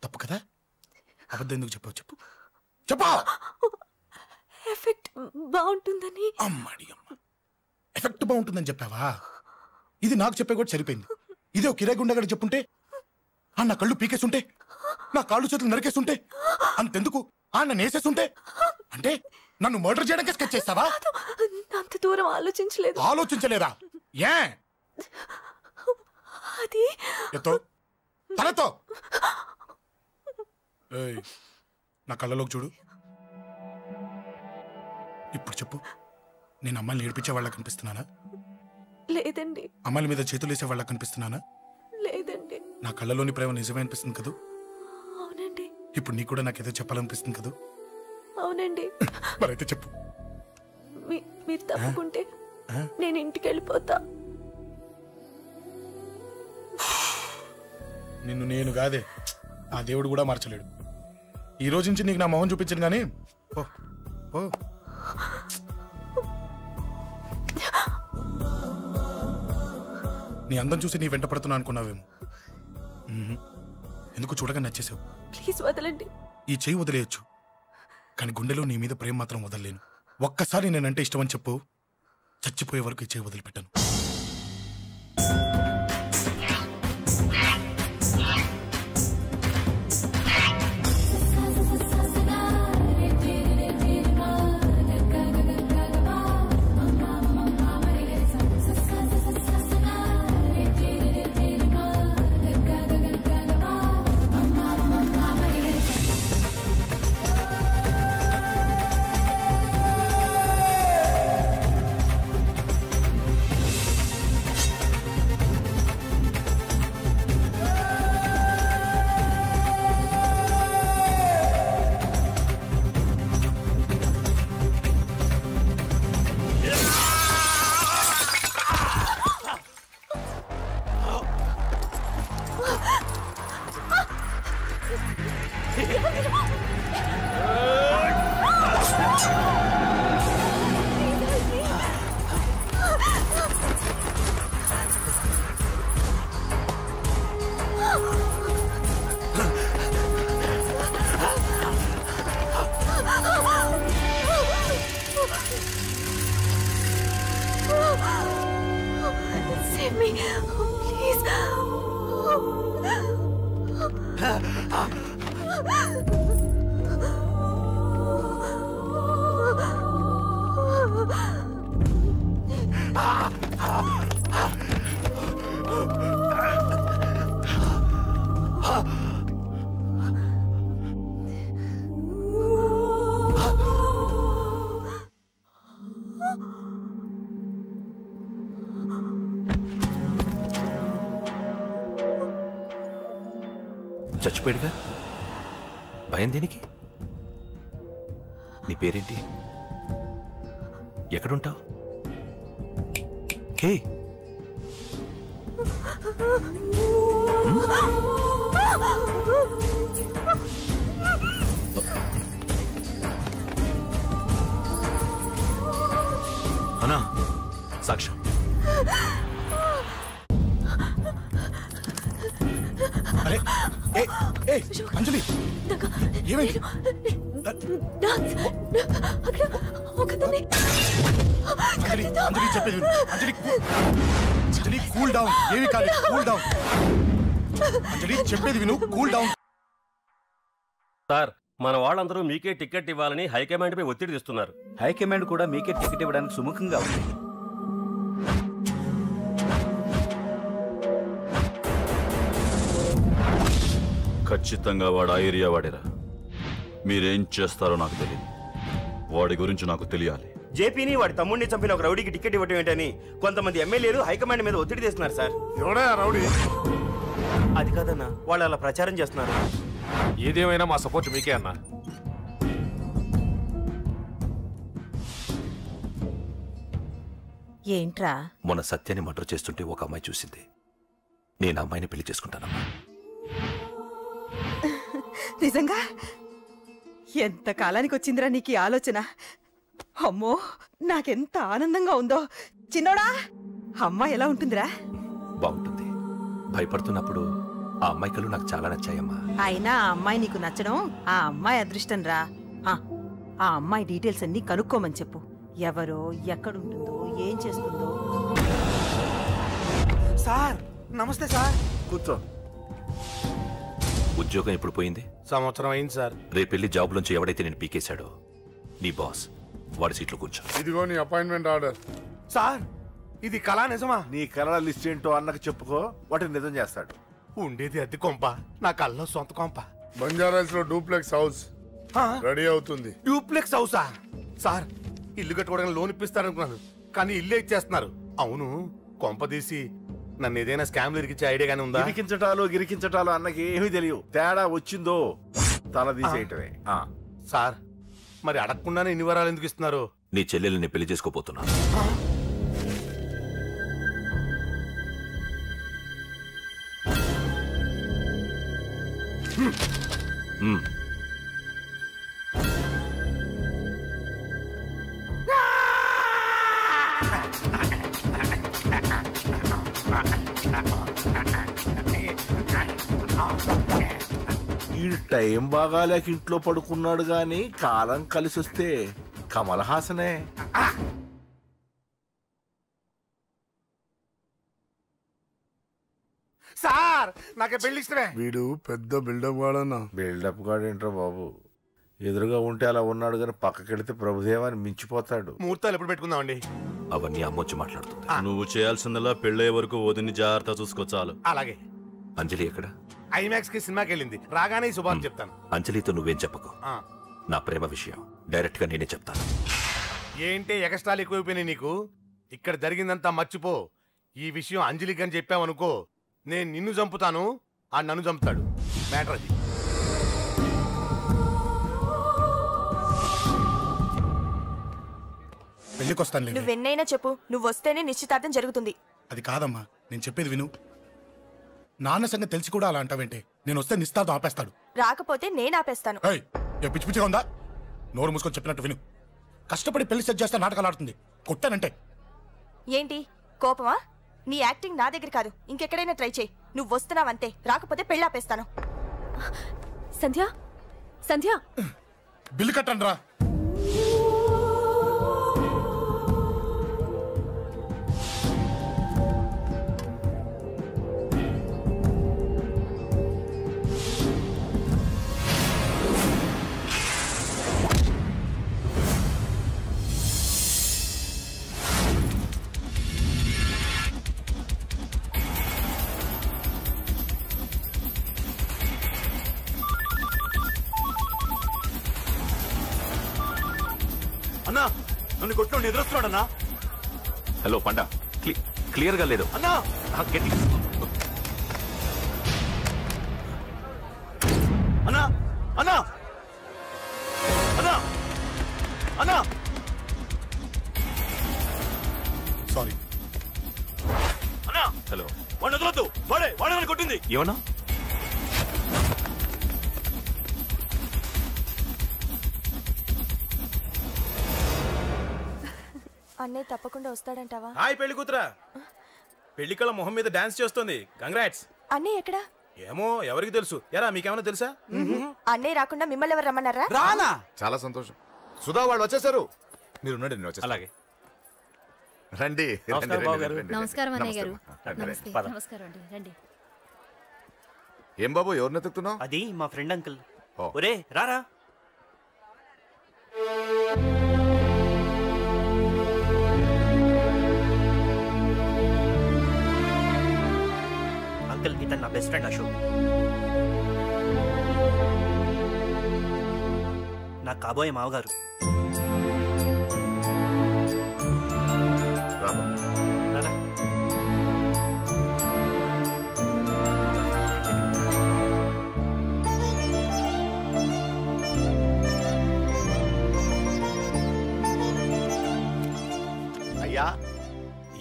తప్పు కదా? అబద్ధం ఎందుకు చెప్పావు? చెప్పు చెప్పా. ఎఫెక్ట్ బాగుంటుందని. అమ్మాడి అమ్మ, ఎఫెక్ట్ బాగుంటుందని చెప్పావా? ఇది నాకు చెప్పే కూడా సరిపోయింది. ఇదే కిరాయి గుండెగాడు చెప్పుంటే, నా కళ్ళు పీకేస్తుంటే, నా కాళ్ళు చేతులు నరికేస్తుంటే, అంతెందుకు నన్ను వేసేస్తుంటే, అంటే నన్ను మర్డర్ చేయడానికి స్కెచ్ చేస్తావా? అంత దూరం ఆలోచించలేదు. ఆలోచించలేదా? ఏ అది ఎత్తో తలతో నా కళ్ళలోకి చూడు. ఇప్పుడు చెప్పు, నేను అమ్మాయిని ఏడిపించే వాళ్ళ కనిపిస్తున్నానా? లేదండి. అమ్మాయిల మీద చేతులు వేసే వాళ్ళ కనిపిస్తున్నానా? లేదండి. నా కళ్ళలోని ప్రేమ నిజమే అనిపిస్తుంది కదూ? అవునండి. ఇప్పుడు నీకు కూడా నాకేదో చెప్పాలనిపిస్తుంది కదూ? అవునండి. మరైతే చెప్పు. మీరు తప్పుకుంటే నేను ఇంటికి వెళ్ళిపోతా. నిన్ను నేను కాదే, ఆ దేవుడు కూడా మార్చలేడు. ఈ రోజు నుంచి నీకు నా మొహం చూపించను కానీ నీ అందం చూసి నీ వెంట పడుతున్నా అనుకున్నావేమో. ఎందుకు చూడగా నచ్చేసావు. ప్లీజ్ వదలండి. ఈ చెయ్యి వదిలేయచ్చు, కానీ గుండెలో నీ మీద ప్రేమ మాత్రం వదలలేను. ఒక్కసారి నేనంటే ఇష్టం అని చెప్పు, చచ్చిపోయే వరకు ఈ చెయ్యి వదిలిపెట్టాను. Save me, please. చచ్చిపోయాడుగా, భయం దేనికి? నీ పేరేంటి? ఎక్కడుంటావు? హే, అన్నా సాక్ష్యం. అరే అంజలి, ఏమైంది? అంజలి చెప్పేది అంజలి, కూల్ డౌన్. ఏమి కాదు, కూల్ డౌన్. అంజలి చెప్పేది విను, కూల్ డౌన్. సార్, మన వాళ్ళందరూ మీకే టికెట్ ఇవ్వాలని హైకమాండ్ పై ఒత్తిడి తెస్తున్నారు. హైకమాండ్ కూడా మీకే టికెట్ ఇవ్వడానికి సుముఖంగా ఉంది. ఖచ్చితంగా వాడు ఆ ఏరియా వాడేరా. మీరేం చేస్తారో నాకు తెలియదు, వాడి గురించి నాకు తెలియాలి. జేపీని వాడి తమ్ముడిని చంపిన ఒక రౌడీకి టికెట్ ఇవ్వటం ఏంటని కొంతమంది ఎమ్మెల్యేలు హైకమాండ్ మీద ఒత్తిడి తెస్తున్నారు సార్. ఎవడా రౌడీ? అది కాదన్నా, వాళ్ళు అలా ప్రచారం చేస్తున్నారు. ఏదేమైనా మా సపోర్ట్ మీకే అన్నా. ఏంట్రా? మొన్న సత్యాన్ని మర్డర్ చేస్తుంటే ఒక అమ్మాయి చూసింది. నేను అమ్మాయిని పెళ్లి చేసుకుంటానమ్మా. నిజంగా? ఎంత కాలానికి వచ్చిందిరా నీకు ఈ ఆలోచన? అమ్మో, నాకెంత ఆనందంగా ఉందో. చిన్నోడా, అమ్మాయి ఎలా ఉంటుందిరా? బాగుంటుంది. భయపడుతున్నప్పుడు ఆ అమ్మాయి కళ్ళు నాకు చాలా నచ్చాయమ్మా. అయినా ఆ అమ్మాయి నీకు నచ్చడం ఆ అమ్మాయి అదృష్టం రా. ఆ అమ్మాయి డీటెయిల్స్ అన్ని కనుక్కోమని చెప్పు. ఎవరో, ఎక్కడుంటుందో, ఏం చేస్తుందో. సార్ నమస్తే సార్. కూర్చో. ఉద్యోగం ఎప్పుడు పోయింది? సంవత్సరం అయింది సార్. రేపెళ్ళి జాబ్ నుంచి ఎవడైతే నేను పీకేశాడో నీ బాస్, వాడి సీట్లో కూర్చో. ఇదిగో నీ అపాయింట్మెంట్ ఆర్డర్. సార్ ఇది కళా నిజమా? నీ కళల లిస్ట్ ఏంటో అన్నకు చెప్పుకో, వాటిని నిజం చేస్తాడు. ఉండేది అద్దె కొంప, నా కళ్ళలో సొంత కొంప. బంజారాస్ లో డూప్లెక్స్ హౌస్ రెడీ అవుతుంది. డూప్లెక్స్ హౌసా? సార్ ఇల్లు కట్టుకోవడానికి లోన్ ఇప్పిస్తారనుకున్నాను, కానీ ఇల్లే ఇచ్చేస్తున్నారు. అవును, కొంప తీసి నన్ను ఏదైనా స్కామ్ ఇరికించే ఐడియా గానీ ఉందా? గిరికించటాలు అన్నకి ఏమీ తెలియదు. తేడా వచ్చిందో తల తీసేయటమే. సార్ మరి అడగకుండానే ఇన్ని వరాలు ఎందుకు ఇస్తున్నారు? నీ చెల్లెల్ని పెళ్లి చేసుకోపోతున్నా. ఈ టైం బాగాలేక ఇంట్లో పడుకున్నాడు గాని కాలం కలిసి వస్తే కమల్ హాసనే. సార్ నాకే పెళ్లి ఇష్టమే. వీడు పెద్ద బిల్డప్ గాడన్నా. బిల్డప్ గాడేంట్రా బాబు, ఎదురుగా ఉంటే అలా ఉన్నాడు గాని పక్కకెడితే ప్రభుదేవాన్ని మించిపోతాడు. ముహూర్తాలు ఎప్పుడు పెట్టుకుందామండి? అవన్నీ అమ్మొచ్చి మాట్లాడుతుంది. నువ్వు చేయాల్సిందలా పెళ్ళే వరకు వదిని జాగ్రత్త చూసుకో చాలు. అలాగే. అంజలి ఎక్కడ? ఐమాక్స్ కి సినిమాకి వెళ్ళింది, రాగానే శుభాన్ని చెప్తాను. అంజలితో నువ్వేం చెప్పకు. నా ప్రేమ విషయం డైరెక్ట్ గా నేనే చెప్తాను. ఏంటి ఎక్స్ట్రాలు ఎక్కువైపోయినాయి నీకు? ఇక్కడ జరిగిందంతా మర్చిపో. ఈ విషయం అంజలికి అని చెప్పావనుకో, నేను నిన్ను చంపుతాను, ఆ నన్ను చంపుతాడు. మ్యాటర్ అది. పెళ్లికొస్తాను. నువ్వెన్నైనా చెప్పు, నువ్వు వస్తేనే నిశ్చితార్థం జరుగుతుంది. అది కాదమ్మా, నేను చెప్పేది విను. నాన్న సంగతి తెలిసి కూడా అలా అంటావేంటి? నేను వస్తే నిస్తార్థం ఆపేస్తాడు. రాకపోతే నేను ఆపేస్తాను. పిచ్చి పిచ్చిగా ఉందా? నోరు మూసుకొని చెప్పినట్టు విను. కష్టపడి పెళ్లి సెట్ చేస్తే నాటకాలు ఆడుతుంది. కొట్టానంటే ఏంటి కోపమా? నీ యాక్టింగ్ నా దగ్గర కాదు, ఇంకెక్కడైనా ట్రై చేయి. నువ్వు వస్తున్నావంతే, రాకపోతే పెళ్ళి ఆపేస్తాను. సంధ్య, సంధ్య, బిల్లు కట్టండి రా. అన్నా నన్ను కొట్టు ఎదురొస్తున్నాడన్నా. హలో పండా, క్లియర్ గా లేదు అన్నా. గట్టి అన్నా అన్నా అన్నా అన్నా. సారీ అన్నా. హలో, వాడిని వదలొద్దు, వాడే నన్ను కొట్టింది. ఏమన్నా? అన్నయ్య తప్పకుండా వస్తాడంటావా? హాయ్ పెళ్లి కూతురా. పెళ్లి కళ మొహం మీద డాన్స్ చేస్తుంది. కంగ్రాట్స్. అన్నయ్య ఎక్కడా? ఏమో, ఎవరికి తెలుసు. ఎరా మీకేమైనా తెలుసా? అన్నయ్య రాకుండా మిమ్మల్ని ఎవరు రమ్మన్నారా? రానా? చాలా సంతోషం. సుధా వాళ్ళు వచ్చేసారు. మీరు ఉండండి, నేను వచ్చేస్తాను. అలాగే. రండి. నమస్కారం అన్నయ్య గారు. నమస్కారం అండి, రండి. ఏం బాబు, ఎవరిని ఎత్తుకుతున్నావు? అది మా ఫ్రెండ్ అంకుల్. ఒరే రారా. అంకుల్, ఇతను నా బెస్ట్ ఫ్రెండ్ అశోక్. నా కాబోయే మావగారు.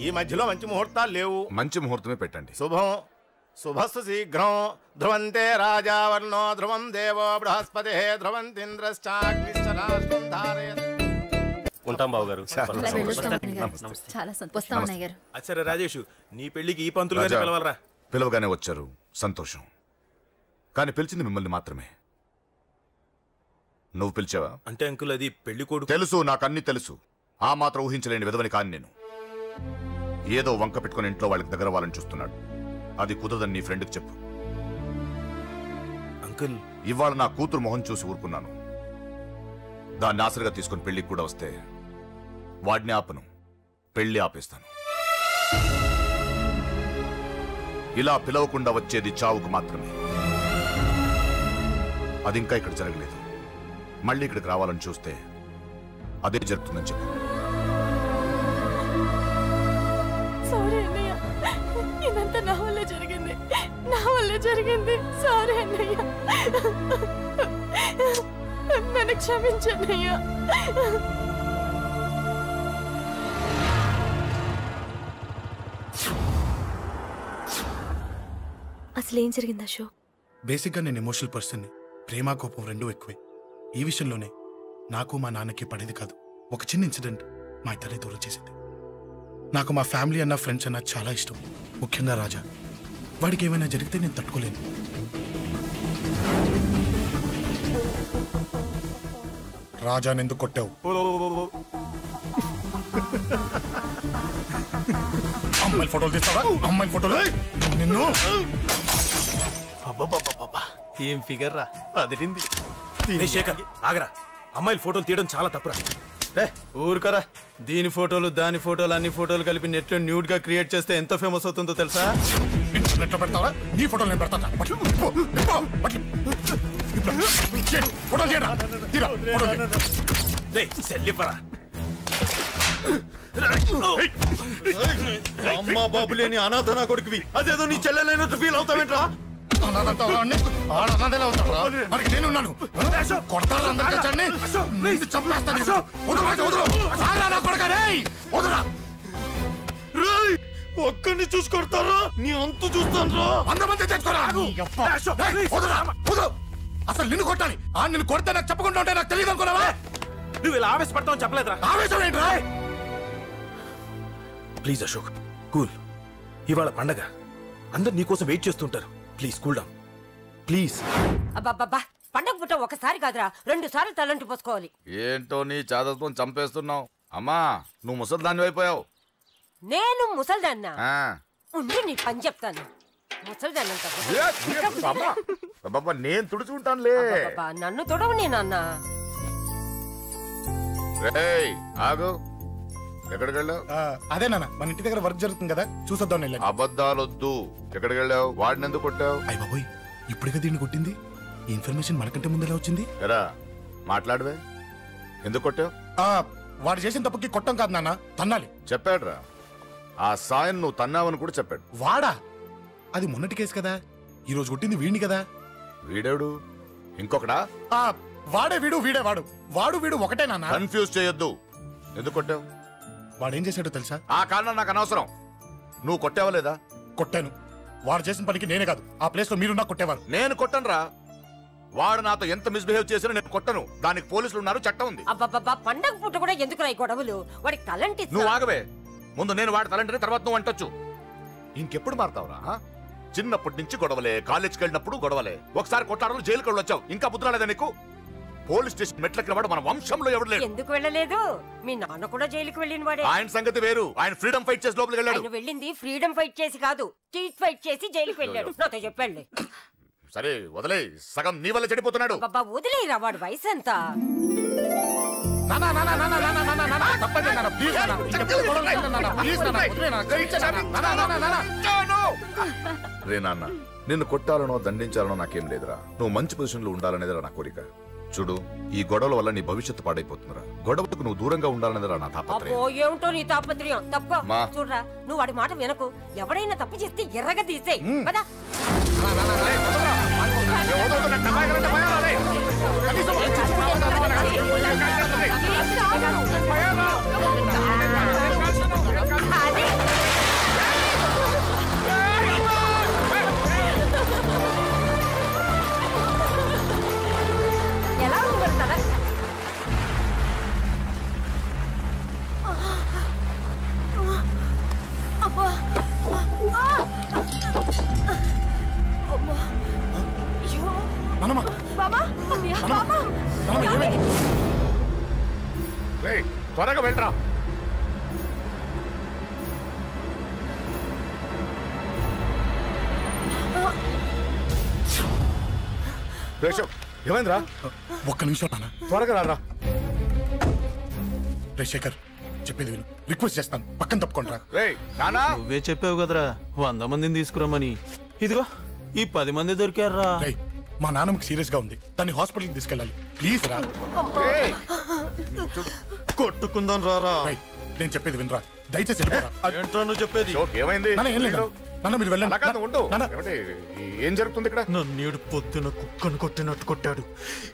ఈ మధ్యలో మంచి ముహూర్తాలు లేవు. మంచి ముహూర్తమే పెట్టండి. శుభం శుభస్సు శీఘ్రం ధ్రువంతే రాజావర్ణో ధ్రువం దేవో బృహస్పతి ధ్రువంతింద్రశ్చాగ్నిశ్చరాష్ట్రం ధారయత్. ఉంటాం బాబు గారు. చాలా సంతోషం గారు. అచ్చరే రాజేష్, నీ పెళ్లికి ఈ పంతులు గారిని పిలవాలరా. పిలవగానే వచ్చారు, సంతోషం. కానీ పిలిచింది మిమ్మల్ని మాత్రమే. నువ్వు పిలిచావా? అంటే అంకుల్ అది పెళ్లి కొడుకు. తెలుసు, నాకు అన్ని తెలుసు. ఆ మాత్రం ఊహించలేని విధవని కాని నేను. ఏదో వంక పెట్టుకుని ఇంట్లో వాళ్ళకి దగ్గర వాళ్ళని చూస్తున్నాడు. అది కుదరదని నీ ఫ్రెండ్కి చెప్పు. అంకుల్, ఇవాళ నా కూతురు మొహం చూసి ఊరుకున్నాను. దాన్ని ఆసరిగా తీసుకుని పెళ్లికి కూడా వస్తే వాడిని ఆపను, పెళ్లి ఆపేస్తాను. ఇలా పిలవకుండా వచ్చేది చావుకు మాత్రమే. అది ఇంకా ఇక్కడ జరగలేదు. మళ్ళీ ఇక్కడికి రావాలని చూస్తే అదే జరుగుతుందని చెప్పు. సారీ అన్నయ్య, ఇదంతా నా వల్ల జరిగింది, నా వల్ల జరిగింది. సారీ అన్నయ్య, నన్ను క్షమించన్నయ్య. అసలు ఏం జరిగింది అశోక్? బేసిక్గా నేను ఎమోషనల్ పర్సన్ని. ప్రేమ కోపం రెండూ ఎక్కువే. ఈ విషయంలోనే నాకు మా నాన్నకి పడేది కాదు. ఒక చిన్న ఇన్సిడెంట్ మా ఇద్దరిని దూరం చేసింది. నాకు మా ఫ్యామిలీ అన్న ఫ్రెండ్స్ అన్న చాలా ఇష్టం, ముఖ్యంగా రాజా. వాడికి ఏమైనా జరిగితే నేను తట్టుకోలేను. రాజాని ఎందుకు కొట్టావు? అమ్మాయిల ఫోటోలు తీస్తావా? అమ్మాయిల ఫోటోలు నిన్ను. ఏం ఫిగర్ రా, అదిరింది. శేఖర్ ఆగరా, అమ్మాయిల ఫోటోలు తీయడం చాలా తప్పురా. ఊరుకరా, దీని ఫోటోలు దాని ఫోటోలు అన్ని ఫోటోలు కలిపి నెట్ లో న్యూడ్ గా క్రియేట్ చేస్తే ఎంత ఫేమస్ అవుతుందో తెలుసా? ఇంటర్నెట్ లో పెడతావా? నీ ఫోటోలు నేను పెడతా. అమ్మా బాబు లేని అనాథ నా కొడుకువి, అదేదో నీ చెల్లెలైనట్టు ఫీల్ అవుతావేంట్రా? నేనున్నాను. ఒక్కడిని చూసి కొడతారా? నీ అంతు చూస్తాను. అసలు నిన్ను కొట్టాలి. నిన్ను కొడితే నాకు చెప్పకుండా ఉంటే నాకు తెలియదు అనుకున్నావా? నువ్వు ఇలా ఆవేశపడతావు చెప్పలేదురా. ఆవేశం ఏంట్రా? Please Ashok, cool. ఇవాళ పండగ, అందరు నీకోసం వెయిట్ చేస్తుంటారు. Please cool down, please. అబ్బబ్బబ్బా, పండగ పుట్ట ఒకసారి కాదురా, 2 సార్లు తలంటి పోసుకోవాలి. ఏంటో నీ చాదత్వం చంపేస్తున్నావు. అమ్మా, నువ్వు ముసలిదాన్ని అయిపోయావు. నేను ముసల్దాన్నా? ఉండి నీ పని చెప్తాను. ముసల్దాన్నంత నేను తుడుచుకుంటానులే. నన్ను తొడవు నీ నాన్న. ఆగు, ఎక్కడికి వెళ్ళావు? అదే నాన్న, మన ఇంటి దగ్గర వర్క్ జరుగుతుంది కదా, చూసొద్దాం. అబద్ధాలొద్దు. ఎక్కడికి వెళ్ళావు? వాడిని ఎందుకు కొట్టావు? అయ్య బాబోయ్, ఇప్పుడుగా దీన్ని కొట్టింది. ఈ ఇన్ఫర్మేషన్ మనకంటే ముందు ఎలా వచ్చింది? ఎరా మాట్లాడవే, ఎందుకు కొట్టావు? వాడు చేసిన తప్పుకి కొట్టం కాదు నాన్న, తన్నాలి. చెప్పాడురా, ఆ సాయం నువ్వు తన్నావని కూడా చెప్పాడు. వాడా? అది మొన్నటి కేసు కదా, ఈ రోజు కొట్టింది వీడిని కదా. వీడేడు ఇంకొకడా? వాడే వీడు, వీడే వాడు. వాడు వీడు ఒకటే నాన్న. కన్ఫ్యూజ్ చేయొద్దు. ఎందుకు కొట్టావు? వాడేం చేశాడో తెలుసా? ఆ కారణం నాకు అనవసరం. నువ్వు కొట్టావా లేదా? కొట్టాను. వాడు చేసిన పనికి నేనే కాదు, ఆ ప్లేస్ లో మీరు నాకు కొట్టేవారు. నేను కొట్టను రా. వాడు నాతో ఎంత మిస్బిహేవ్ చేసినా నేను కొట్టను. దానికి పోలీసులు ఉన్నారు, చట్టం ఉంది. అబ్బబ్బబ్బా, పండగ పుట్ట కూడా ఎందుకు రాయి గొడవలు? వాడికి తలంటి. నువ్వు ఆగవే. ముందు నేను వాడి తలంటే తర్వాత నువ్వు అంటొచ్చు. ఇంకెప్పుడు మారుతావురా? చిన్నప్పటి నుంచి గొడవలే, కాలేజ్కి వెళ్ళినప్పుడు గొడవలే. ఒకసారి కొట్టాడలు జైలుకి వచ్చావు, ఇంకా బుద్ధి రాలేదా నీకు? పోలీస్ స్టేషన్ మెట్లకి వాడు మన వంశంలో ఎవడు లేడు. ఎందుకు వెళ్ళలేదు? మీ నాన్న కూడా జైలుకి వెళ్ళిన వాడే. ఆయన సంగతి వేరు. ఆయన ఫ్రీడమ్ ఫైట్ చేసి లోపలికి వెళ్ళాడు. ఆయన వెళ్ళింది ఫ్రీడమ్ ఫైట్ చేసి కాదు, స్ట్రీట్ ఫైట్ చేసి జైలుకి వెళ్ళాడు. నాతో చెప్పండి. సరే వదిలే, సగం నీ వల్ల చెడిపోతున్నాడు. బాబా వదిలేరా, వాడు వయసు ఎంత? రే నాన్న, నిన్ను కొట్టాలనో దండించాలనో నాకేం లేదురా. నువ్వు మంచి పొజిషన్ లో ఉండాలనేదిరా నా కోరిక. చూడు, ఈ గొడవల వల్ల నీ భవిష్యత్తు పాడైపోతుందిరా. గొడవకు నువ్వు దూరంగా ఉండాలనేదిరా నా తాపత్రయం. అబ్బో, ఏమిటో నీ తాపత్రయం. తప్ప చూడరా, నువ్వు వాడి మాట వినకు. ఎవరైనా తప్పు చేస్తే ఎర్రగా తీసేయ్ కదా. త్వరగా వెళ్ళరా. ఏమైందిరా? ఒక్క నిమిషం నాన్న, త్వరగా రారా. రే శేఖర్, చెప్పేది విను, రిక్వెస్ట్ చేస్తాను, పక్కన తప్పుకుంటారా. నువ్వే చెప్పావు కదరా 100 మందిని తీసుకురమ్మని. ఇదిగో ఈ 10 మంది దొరికారా. మా నాన్నకి సీరియస్ గా ఉంది, దాన్ని హాస్పిటల్కి తీసుకెళ్ళాలి, ప్లీజ్ రా. కొట్టుకుందాం రారా. నేను చెప్పేది వినరా, దయచేసి వెళ్ళిపోరా. ఏంట్రా నువ్వు చెప్పేది? ఏమైంది? నాన్న, ఏం లేదు. నాన్న మీరు వెళ్ళండి. ఏం జరుగుతుంది ఇక్కడ? నన్ను పొద్దున కుక్కను కొట్టినట్టు కొట్టాడు.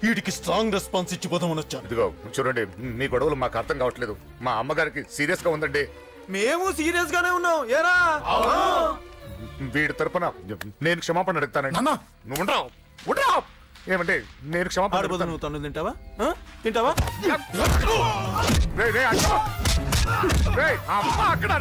వీడికి స్ట్రాంగ్ రెస్పాన్స్ ఇచ్చిపోదామని వచ్చాను. ఇదిగో చూడండి, మీ గొడవలు మాకు అర్థం కావట్లేదు. మా అమ్మగారికి సీరియస్ గా ఉందండి. మేము సీరియస్ గానే ఉన్నాం. ఏరా వీడి తరపున నేను క్షమాపణ అడుగుతానండి. నువ్వు ఉండరావు. ఏమంటే నేను క్షమాపణ ఆడబోదు. నువ్వు తను తింటావా? తింటావా? అక్కడ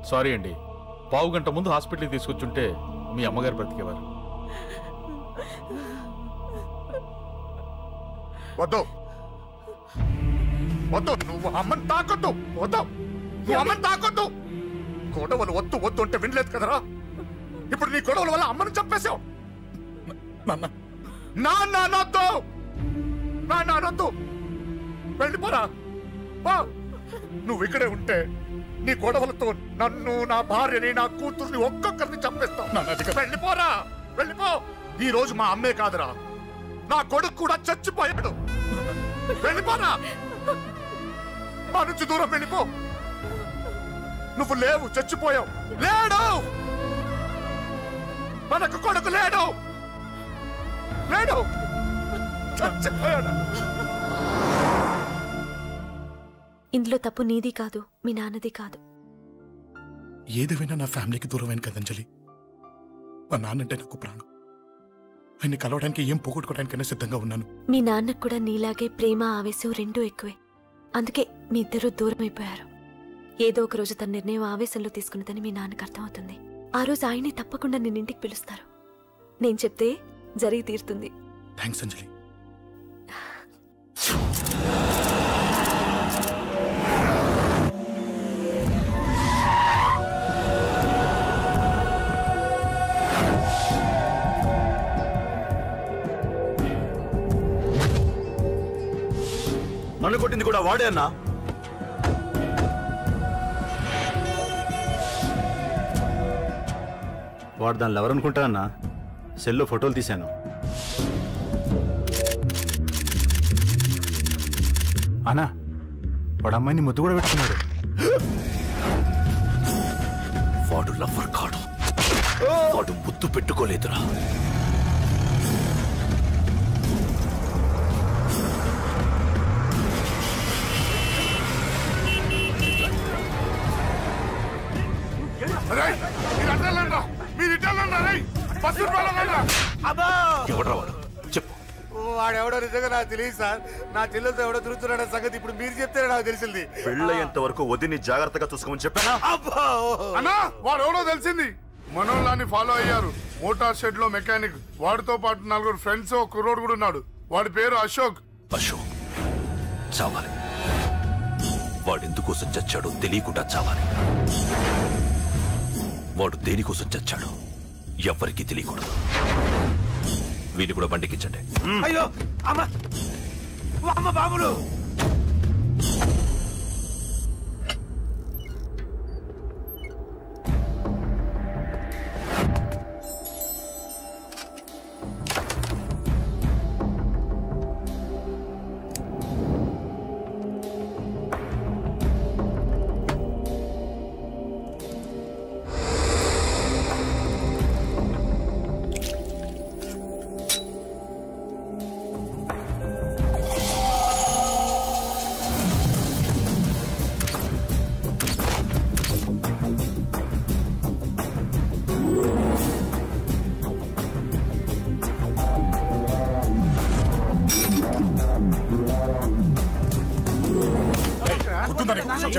సారీ అండి, పావు గంట ముందు హాస్పిటల్కి తీసుకొచ్చుంటే మీ అమ్మగారు బ్రతికేవారు. వద్దు వద్దు, నువ్వు అమ్మని తాకొద్దు. వద్దు, నువ్వు అమ్మని తాకొద్దు. గొడవలు వద్దు వద్దు అంటే వినలేదు కదరా. ఇప్పుడు నీ గొడవల వల్ల అమ్మని చంపేశావు. నాన్నొద్దు, నాన్నొద్దు, వెళ్ళిపోరా. నువ్వు ఇక్కడే ఉంటే నీ గొడవలతో నన్ను, నా భార్యని, నా కూతుర్ని ఒక్కొక్కరిని చంపేస్తావు. వెళ్ళిపోరా, వెళ్ళిపో. ఈ రోజు మా అమ్మే కాదురా, నా కొడుకు కూడా చచ్చిపోయాడు. వెళ్ళిపోరా, మా నుంచి దూరం వెళ్ళిపో. నువ్వు లేవు, చచ్చిపోయావు. లేడు, మనకు కొడుకు లేడు, లేడు, చచ్చిపోయాడు. ఇందులో తప్పు నీది కాదు, మీ నాన్నది కాదు. ఏదేమైనా నా ఫ్యామిలీకి దూరమైన కదంజలి. మా నాన్నంటే నాకు ప్రాణం. ఆయన్ని కలవడానికి ఏం పోగొట్టుకోవడానికైనా సిద్ధంగా ఉన్నాను. మీ నాన్నకు కూడా నీలాగే ప్రేమ, ఆవేశం రెండూ ఎక్కువే. అందుకే మీ ఇద్దరూ దూరం అయిపోయారు. ఏదో ఒక రోజు తన నిర్ణయం ఆవేశంలో తీసుకున్నదని మీ నాన్నకు అర్థమవుతుంది. ఆ రోజు ఆయనే తప్పకుండా నిన్నింటికి పిలుస్తారు. నేను చెప్తే జరిగి తీరుతుంది. థ్యాంక్స్ అంజలి. నన్ను కొట్టింది కూడా వాడే అన్నా. వాడు దానిలో ఎవరనుకుంటా అన్నా, సెల్లో ఫోటోలు తీశాను. అన్నా వాడు అమ్మాయిని ముద్దు కూడా పెట్టుకున్నాడు. వాడు లవ్వర్ కాడు, వాడు ముద్దు పెట్టుకోలేదురా. ఎవడరా వాడు? చెప్పు. వాడెవడో నిజంగా నాకు తెలియదు సార్. నా చెల్లెలతో ఎవడో తిరుగుతున్నాడ సంగతి ఇప్పుడు మీరు చెప్తే నాకు తెలిసింది. పెళ్ళయ్యేంత వరకు వదిని జాగ్రత్తగా చూసుకోమని చెప్పానా? అన్నా వాడు ఎవడో తెలిసింది. మనోళ్ళని ఫాలో అయ్యారు. మోటార్ షెడ్ లో మెకానిక్, వాడితో పాటు 4 ఫ్రెండ్స్, ఒక కుర్రోడు కూడా ఉన్నాడు. వాడి పేరు అశోక్. అశోక్ చావాలి. వాడెందుకోసం చచ్చాడో తెలియకుండా చావాలి. వాడు దేనికోసం చచ్చాడో ఎవ్వరికీ తెలియకూడదు. వీడిని కూడా బండికించండి. అయ్యో అమ్మ, అమ్మ బాబులు.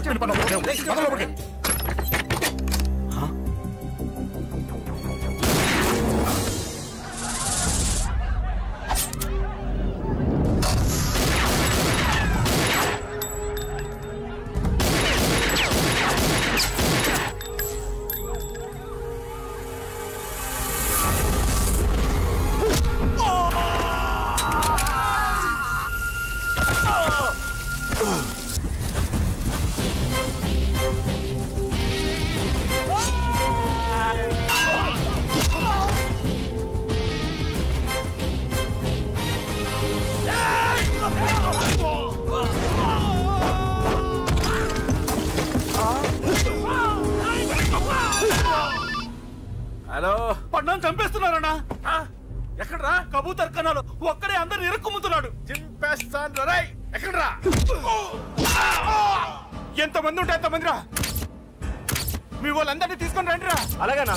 చెప్పిన పని ఒకటే. పద లోపలికి. హలో పడ్డాను చంపేస్తున్నారన్నా. ఎక్కడ్రా కబూతర్ కన్నాలు ఒక్కడే అందరిని ఇరుక్కుమ్ముతున్నాడు. చింపేస్తాను రై. ఎక్కడ్రా? ఎంతమంది ఉంటే ఎంతమంది రా. మీ వాళ్ళందరినీ తీసుకొని రండిరా. అలాగేనా?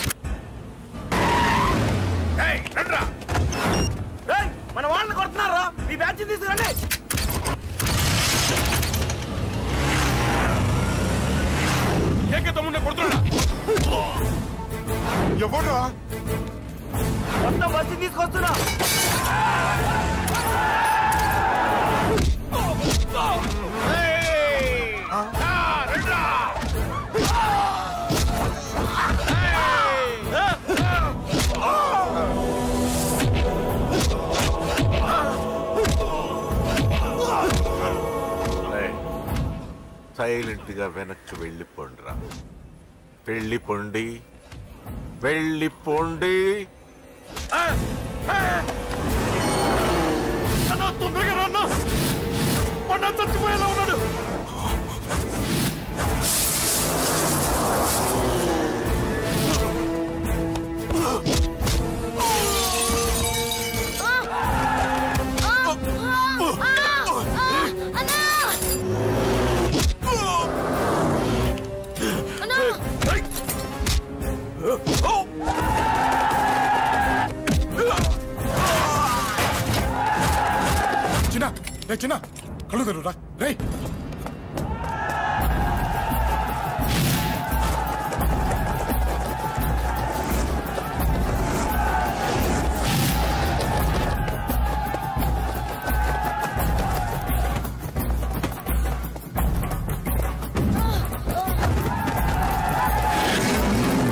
రండిరా. మన వాళ్ళని కొడుతున్నారా? మీ బ్యాచ్ తీసుకురండి. తమ్ముడిని కొడుతున్నా. ఎవరు మొత్తం బస్సు తీసుకొస్తున్నా. సైలెంట్ గా వెనక్కి వెళ్ళిపోండిరా. వెళ్ళిపోండి, వెళ్ళిపోండి. తొందరగా రన్నా. పడ్డా చచ్చిపోయేలా ఉన్నాడు. చిన్న కళ్ళు తెరురా రే.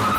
ఆ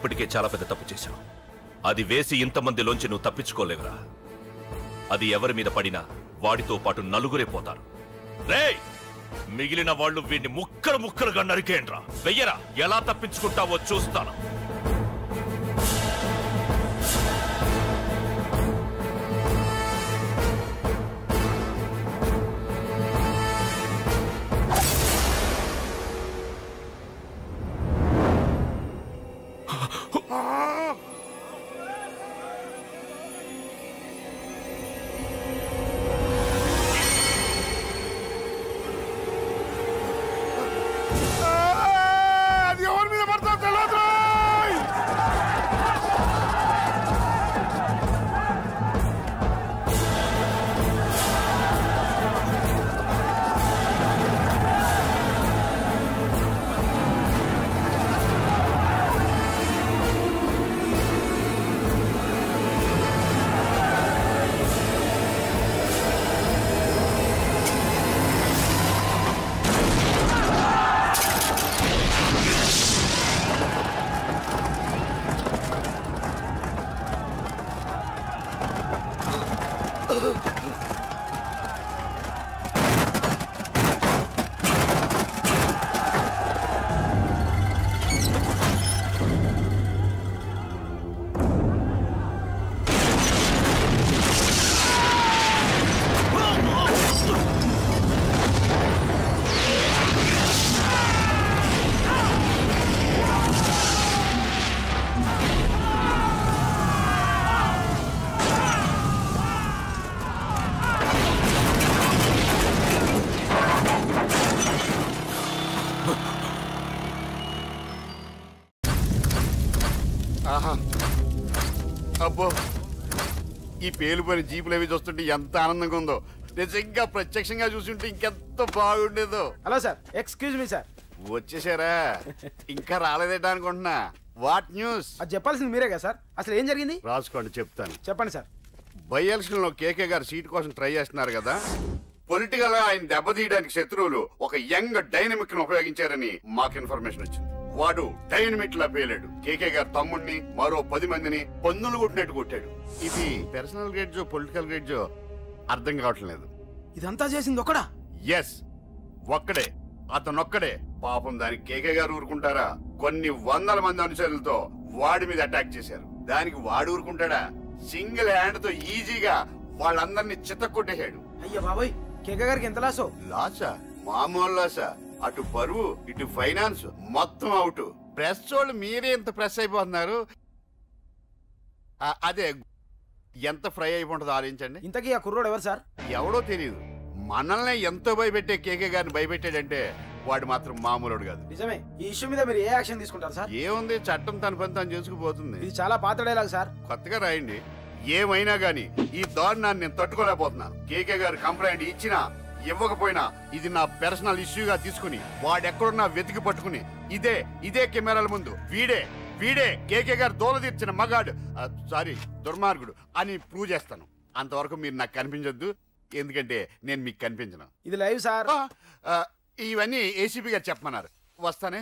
ఇప్పటికే చాలా పెద్ద తప్పు చేశావు. అది వేసి ఇంతమందిలోంచి నువ్వు తప్పించుకోలేవురా. అది ఎవరి మీద పడినా వాడితో పాటు నలుగురే పోతారు. రేయ్, మిగిలిన వాళ్ళు వీడిని ముక్కలు ముక్కలుగా నరికేండ్రా. వెయ్యరా, ఎలా తప్పించుకుంటావో చూస్తాను. అబ్బో, ఈ పేలిపోయిన జీపులు అవి చూస్తుంటే ఎంత ఆనందంగా ఉందో. నిజంగా ప్రత్యక్షంగా చూస్తుంటే ఇంకెంత బాగుండేదో. Hello sir, excuse me sir. వచ్చేసారా? ఇంకా రాలేదేటా అనుకుంటున్నా. What news? అది చెప్పాల్సింది మీరే కదా సార్. అసలు ఏం జరిగింది? రాసుకోండి, చెప్తాను. చెప్పండి సార్. బై ఎలక్షన్ లో కేకే గారు సీట్ కోసం ట్రై చేస్తున్నారు కదా. పొలిటికల్ గా ఆయన దెబ్బతీయడానికి శత్రువులు ఒక యంగ్ డైనమిక్ ను ఉపయోగించారని మాకు ఇన్ఫర్మేషన్ వచ్చింది. వాడు డైనమిక్ లా పేలాడు. కేకే గారు తమ్ముడిని, మరో 10 మందిని పొందులు కొట్టినట్టు కొట్టాడు. ఇది పర్సనల్ గ్రేడ్జో పొలిటికల్ గ్రేడ్జో అర్థం కావట్లేదు. ఇదంతా చేసింది ఒకడా? ఎస్, ఒక్కడే. అతనొక్కడే. పాపం దానికి కేకే గారు ఊరుకుంటారా? కొన్ని వందల మంది అనుచరులతో వాడి మీద అటాక్ చేశారు. దానికి వాడు ఊరుకుంటాడా? సింగిల్ హ్యాండ్ తో ఈజీగా వాళ్ళందరినీ చితక్కొట్టేశాడు. అయ్యో బాబోయ్, కేకే గారికి ఎంత లాసో? లాసా? మామూలు లాసా? అటు పరువు, ఇటు ఫైనాన్స్, మొత్తం అవుట్. ప్రెస్ వాళ్ళు మీరే ఎంత ప్రెస్ అయిపోతున్నారు. అదే ఎంత ఫ్రై అయిపోతుందో ఆలోచించండి. ఇంతకీ ఆ కుర్రోడు ఎవరు సార్? ఎవడో తెలియదు. మనల్ని ఎంతో భయపెట్టే కేకే గారిని భయపెట్టాడంటే వాడు మాత్రం మామూలుడు కాదు. నిజమే. ఈ ఇష్యూ మీద మీరు ఏ యాక్షన్ తీసుకుంటారు సార్? ఏముంది, చట్టం తన పని తాను చేసుకుపోతుంది. ఇది చాలా పాత డైలాగ్ సార్. కొత్తగా రాయండి. ఏమైనా గానీ ఈ దారుణాన్ని నేను తట్టుకోలేకపోతున్నాను. కేకే గారు కంప్లైంట్ ఇచ్చినా ఇవ్వకపోయినా ఇది నా పర్సనల్ ఇష్యూగా తీసుకుని వాడెక్కడున్నా వెతికి పట్టుకుని ఇదే కెమెరాల ముందు వీడే కేకే గారు దోల తీర్చిన మగాడు, సారీ దుర్మార్గుడు అని ప్రూవ్ చేస్తాను. అంతవరకు మీరు నాకు కనిపించొద్దు, ఎందుకంటే నేను మీకు కనిపించను. ఇది లైవ్ సార్. ఇవన్నీ ఏసీపీ గారు చెప్పమన్నారు. వస్తానే.